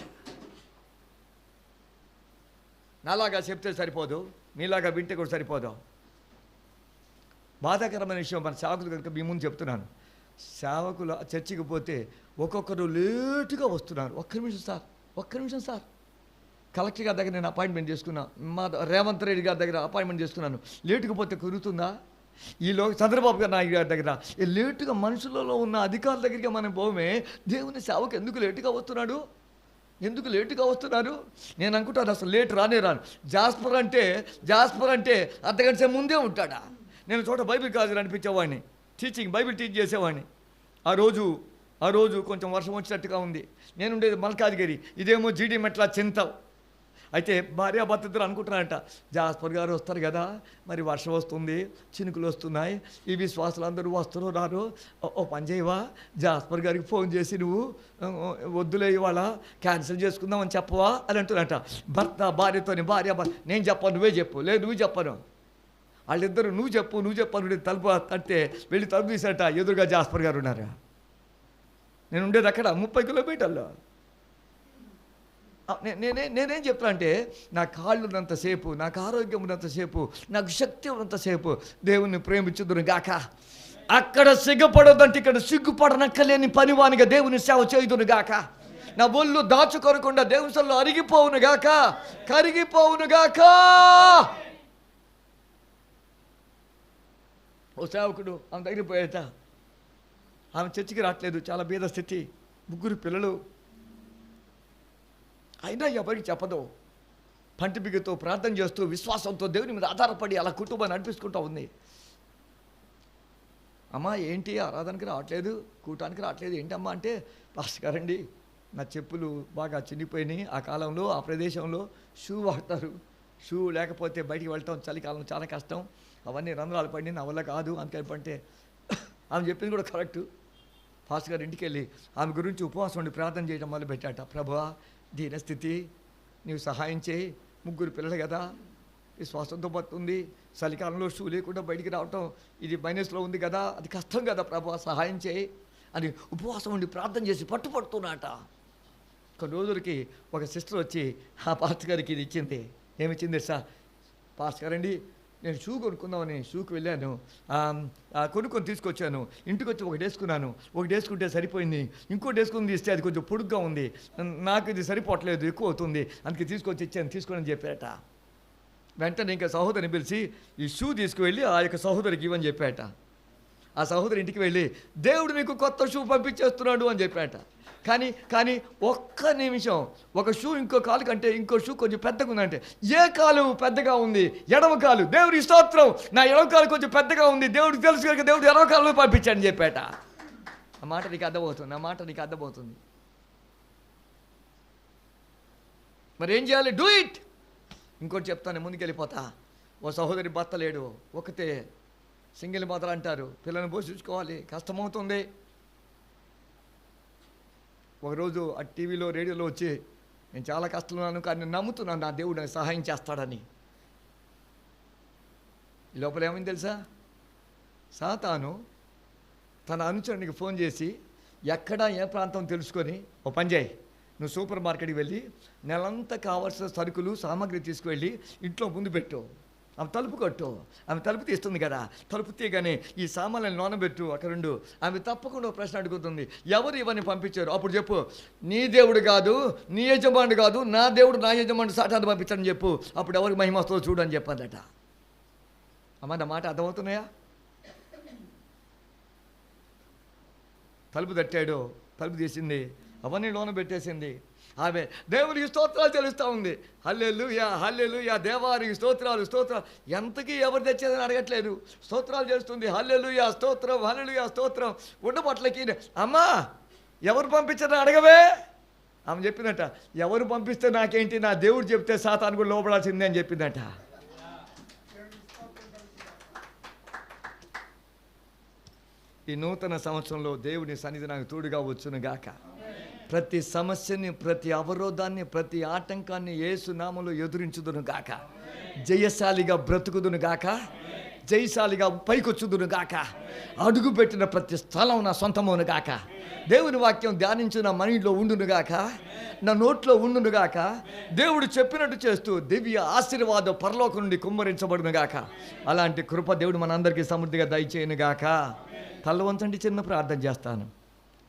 నాలాగా చెప్తే సరిపోదు, మీలాగా వింటే కూడా సరిపోదు. బాధాకరమైన విషయం, మన సేవకులు కనుక మీ ముందు చెప్తున్నాను. సేవకులు చర్చికి పోతే ఒక్కొక్కరు లేటుగా వస్తున్నారు. ఒక్క నిమిషం సార్, కలెక్టర్ గారి దగ్గర నేను అపాయింట్మెంట్ చేసుకున్నా, మా రేవంత్ రెడ్డి గారి దగ్గర అపాయింట్మెంట్ చేసుకున్నాను. లేటుగా పోతే కుదురుతుందా? ఈలో చంద్రబాబు నాయుడు గారి దగ్గర లేటుగా, మనుషులలో ఉన్న అధికారుల దగ్గరికి మనం పోమే. దేవుని సేవకు ఎందుకు లేటుగా వస్తున్నాడు? ఎందుకు లేటుగా వస్తున్నారు? నేను అనుకుంటాను అసలు లేటు రాను. జాస్పర్ అంటే అర్ధగంట సేపు ముందే ఉంటాడా? నేను చోట బైబిల్ కాలేజీలో అనిపించేవాడిని, బైబిల్ టీచ్ చేసేవాడిని. ఆ రోజు కొంచెం వర్షం వచ్చినట్టుగా ఉంది. నేను ఉండేది మల్కాజ్గిరి, ఇదేమో జీడి మెట్ల చింతవ్. అయితే భార్యాభర్తలు అనుకుంటున్నారంట, జాస్పర్ గారు వస్తారు కదా, మరి వర్షం వస్తుంది, చినుకులు వస్తున్నాయి, ఈ విశ్వాసులు అందరూ వస్తారో రారో, ఓ పని చేయవా, జాస్పర్ గారికి ఫోన్ చేసి నువ్వు వద్దులే ఇవాళ క్యాన్సిల్ చేసుకుందామని చెప్పవా అని అంటున్నారంట. భార్యతోని నేను చెప్పను, నువ్వే చెప్పు. లేదు నువ్వు చెప్పను. వాళ్ళిద్దరు నువ్వు చెప్పు తలుపు అంటే వెళ్ళి తలుపు తీసారట. ఎదురుగా జాస్పర్ గారు ఉన్నారు. నేను ఉండేది అక్కడ 30 కిలోమీటర్లో. నేనేం చెప్తున్నా అంటే, నా కాళ్ళు ఉన్నంతసేపు, నాకు ఆరోగ్యం ఉన్నంతసేపు, నాకు శక్తి ఉన్నంతసేపు దేవుణ్ణి ప్రేమించుదును గాక. అక్కడ సిగ్గుపడొద్దంటే ఇక్కడ సిగ్గుపడనక్కలేని పనివానిగా దేవుని సేవ చేయుదును గాక. నా ఒళ్ళు దాచుకోరకుండా దేవుని సేవలో అరిగిపోవును గాక, కరిగిపోవును గాక. ఓ సేవకుడు ఆమె దగ్గర పోయేట, ఆమె చర్చికి రావట్లేదు, చాలా బీద స్థితి, 3 పిల్లలు. అయినా ఎవరికి చెప్పదు. పంటి బిగుతో ప్రార్థన చేస్తూ విశ్వాసంతో దేవుని మీద ఆధారపడి అలా కుటుంబాన్ని నడిపిస్తుంటూ ఉంది. అమ్మ ఏంటి ఆరాధనకి రావట్లేదు, కూటానికి రావట్లేదు ఏంటమ్మా అంటే, పాస్టర్ గారండి నా చెప్పులు బాగా చినిగిపోయినాయి. ఆ కాలంలో ఆ ప్రదేశంలో షూ వాడతారు, షూ లేకపోతే బయటికి వెళ్ళటం చలికాలం చాలా కష్టం, అవన్నీ రంధ్రాలు పడి నా వల్ల కాదు అందుకంటే ఆమె చెప్పింది కూడా కరెక్టు. పాస్టర్ గారు ఇంటికి వెళ్ళి ఆమె గురించి ఉపవాసం ఉండి ప్రార్థన చేయడం మొదలుపెట్టాట. ప్రభువా దీనస్థితి నీవు సహాయం చేయి, 3 పిల్లలు కదా, ఈ శ్వాసంతో పడుతుంది, చలికాలంలో షూ లేకుండా బయటికి రావటం ఇది మైనస్లో ఉంది కదా, అది కష్టం కదా ప్రభువా సహాయం చేయి అని ఉపవాసం ఉండి ప్రార్థన చేసి పట్టుపడుతున్నట. కొన్ని రోజులకి ఒక సిస్టర్ వచ్చి ఆ పాస్టర్ గారికి ఇది ఇచ్చింది. ఏమిచ్చింది సార్? పాస్టర్ గారండి నేను షూ కొనుక్కుందామని షూకి వెళ్ళాను, కొనుక్కొని తీసుకొచ్చాను, ఇంటికి వచ్చి ఒకటి వేసుకున్నాను, ఒకటి వేసుకుంటే సరిపోయింది, ఇంకోటి వేసుకుని తీస్తే అది కొంచెం పొడుగ్గా ఉంది, నాకు ఇది సరిపోవట్లేదు, ఎక్కువ అవుతుంది, అందుకే తీసుకొచ్చి ఇచ్చాను, తీసుకోని చెప్పాట. వెంటనే ఇంకా సహోదరిని పిలిచి ఈ షూ తీసుకువెళ్ళి ఆ యొక్క సహోదరికి ఇవ్వని చెప్పాట. ఆ సహోదరి ఇంటికి వెళ్ళి దేవుడు నీకు కొత్త షూ పంపించేస్తున్నాడు అని చెప్పాట. కానీ ఒక్క నిమిషం, ఒక షూ ఇంకో కాలు కంటే ఇంకో షూ కొంచెం పెద్దగా ఉందంటే, ఏ కాలు పెద్దగా ఉంది? ఎడమ కాలు. దేవుడి స్తోత్రం, నా ఎడమ కాలు కొంచెం పెద్దగా ఉంది, దేవుడికి తెలుసు కనుక దేవుడు ఎడమ కాలు పంపించాడని చెప్పాట. ఆ మాట నీకు అర్థమవుతుంది. మరి ఏం చేయాలి? Do it. ఇంకోటి చెప్తాను, ముందుకెళ్ళిపోతా. ఓ సహోదరి భర్త లేడు, ఒకతే సింగిల్ మదర్ అంటారు, పిల్లల్ని పోషించుకోవాలి, కష్టమవుతుంది. ఒకరోజు ఆ టీవీలో రేడియోలో వచ్చి నేను చాలా కష్టంలో కానీ నేను నమ్ముతున్నాను నా దేవుడు నాకు సహాయం చేస్తాడని. ఈ లోపల ఏమైంది తెలుసా? సాతాను తన అనుచరునికి ఫోన్ చేసి ఎక్కడ ఏ ప్రాంతం తెలుసుకొని, ఓ పని చేయి, నువ్వు సూపర్ మార్కెట్కి వెళ్ళి నెలంతా కావాల్సిన సరుకులు సామాగ్రి తీసుకువెళ్ళి ఇంట్లో ముందు పెట్టు, ఆమె తలుపు కట్టు, ఆమె తలుపు తీస్తుంది కదా, తలుపు తీయగానే ఈ సామాన్లను లోనబెట్టు, అక్కడ ఉండు, ఆమె తప్పకుండా ప్రశ్న అడుగుతుంది, ఎవరు ఇవన్నీ పంపించారు? అప్పుడు చెప్పు, నీ దేవుడు కాదు, నీ యజమానుడు కాదు, నా దేవుడు నా యజమానుడు సాటాన్ని పంపించాడని చెప్పు, అప్పుడు ఎవరికి మహిమ వస్తుందో చూడు అని చెప్పాదట. అమ్మ నా మాట అర్థమవుతున్నాయా? తలుపు తట్టాడు, తలుపు తీసింది, అవన్నీ లోన పెట్టేసింది. ఆమె దేవునికి స్తోత్రాలు చెల్లిస్తూ ఉంది. హల్లెలూయా హల్లెలూయా, దేవానికి స్తోత్రాలు. ఎంతకీ ఎవరు తెచ్చేదని అడగట్లేదు, స్తోత్రాలు చేస్తుంది. హల్లెలూయా స్తోత్రం, హల్లెలూయా స్తోత్రం. ఉండబట్లకి అమ్మా ఎవరు పంపించారని అడగవే. ఆమె చెప్పినట్ట, ఎవరు పంపిస్తే నాకేంటి, నా దేవుడు చెప్తే సాతాను కూడా లోపడాల్సిందే అని చెప్పిందట. ఈ నూతన సంవత్సరంలో దేవుని సన్నిధి నాకు తోడుగా వచ్చును గాక. ప్రతి సమస్యని, ప్రతి అవరోధాన్ని, ప్రతి ఆటంకాన్ని యేసు నామములో ఎదురించుదును గాక. జయశాలిగా బ్రతుకుదును గాక, జయశాలిగా పైకొచ్చుదును గాక. అడుగు పెట్టిన ప్రతి స్థలం నా సొంతమును గాక. దేవుని వాక్యం ధ్యానించు నా మైండ్లో ఉండును గాక, నా నోట్లో ఉండును గాక. దేవుడు చెప్పినట్టు చేస్తూ దివ్య ఆశీర్వాదం పరలోకం నుండి కుమ్మరించబడును గాక. అలాంటి కృప దేవుడు మనందరికీ సమృద్ధిగా దయచేయను గాక. తల వంచండి, చిన్న ప్రార్థన చేస్తాను.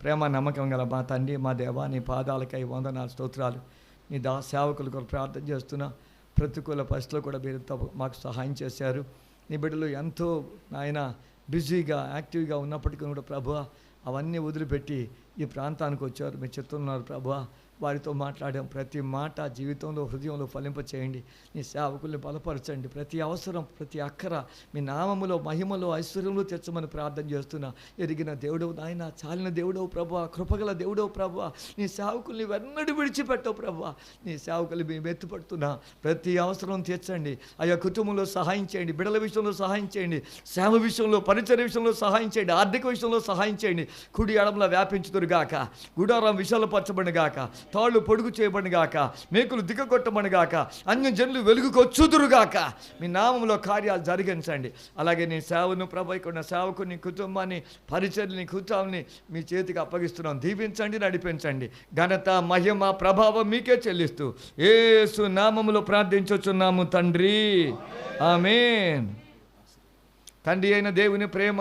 ప్రేమ నమ్మకం గల మా తండ్రి, మా దేవా, నీ పాదాలకై వందనాలు స్తోత్రాలు. నీ సేవకుల కొరకు ప్రార్థన చేస్తున్నా. ప్రతికూల పరిస్థితుల్లో కూడా మీరు మాకు సహాయం చేశారు. నీ బిడ్డలు ఎంతో నాయన బిజీగా యాక్టివ్గా ఉన్నప్పటికీ కూడా ప్రభువా అవన్నీ వదిలిపెట్టి ఈ ప్రాంతానికి వచ్చారు, మీరు చెప్తున్నారు ప్రభువా. వారితో మాట్లాడాం, ప్రతి మాట జీవితంలో హృదయంలో ఫలింప చేయండి. నీ సేవకుల్ని బలపరచండి. ప్రతి అవసరం, ప్రతి అక్కర మీ నామములో, మహిమలో, ఐశ్వర్యంలో తెచ్చమని ప్రార్థన చేస్తున్నా. ఎరిగిన దేవుడవు నాయన, చాలిన దేవుడవు ప్రభువా, కృపగల దేవుడవు ప్రభువా. నీ సేవకుల్ని వెన్నడి విడిచిపెట్టవు ప్రభువా. నీ సేవకులు మేము ఎత్తుపడుతున్నా. ప్రతి అవసరం తీర్చండి. ఆయా కుటుంబంలో సహాయం చేయండి, బిడ్డల విషయంలో సహాయం చేయండి, సేవ విషయంలో, పరిచర్య విషయంలో సహాయం చేయండి, ఆర్థిక విషయంలో సహాయం చేయండి. కుడి ఎడమలా వ్యాపించుదురుగాక, గుడారం విషయాలు పరచబడిగాక, తాళ్ళు పొడుగు చేయబడిగాక, మేకులు దిగగొట్టబడిగాక, అన్య జనులు వెలుగుకొచ్చుదురుగాక. మీ నామంలో కార్యాలు జరిగించండి. అలాగే నీ సేవను ప్రభావికున్న సేవకుని, కుటుంబాన్ని, పరిచర్ని, కుటుంబాన్ని మీ చేతికి అప్పగిస్తున్నాం. దీవించండి, నడిపించండి. ఘనత, మహిమ, ప్రభావం మీకే చెల్లిస్తూ యేసు నామములో ప్రార్థించుచున్నాము తండ్రి, ఆమేన్. తండ్రి అయిన దేవుని ప్రేమ,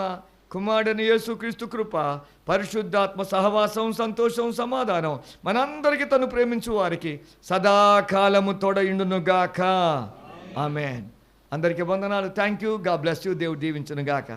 కుమారుడైన యేసుక్రీస్తు కృప, పరిశుద్ధాత్మ సహవాసం, సంతోషం, సమాధానం మనందరికీ తను ప్రేమించు వారికి సదాకాలము తోడయుండును గాక. ఆమేన్. అందరికీ వందనాలు. Thank you. God bless you. దేవుడు దీవించును గాక.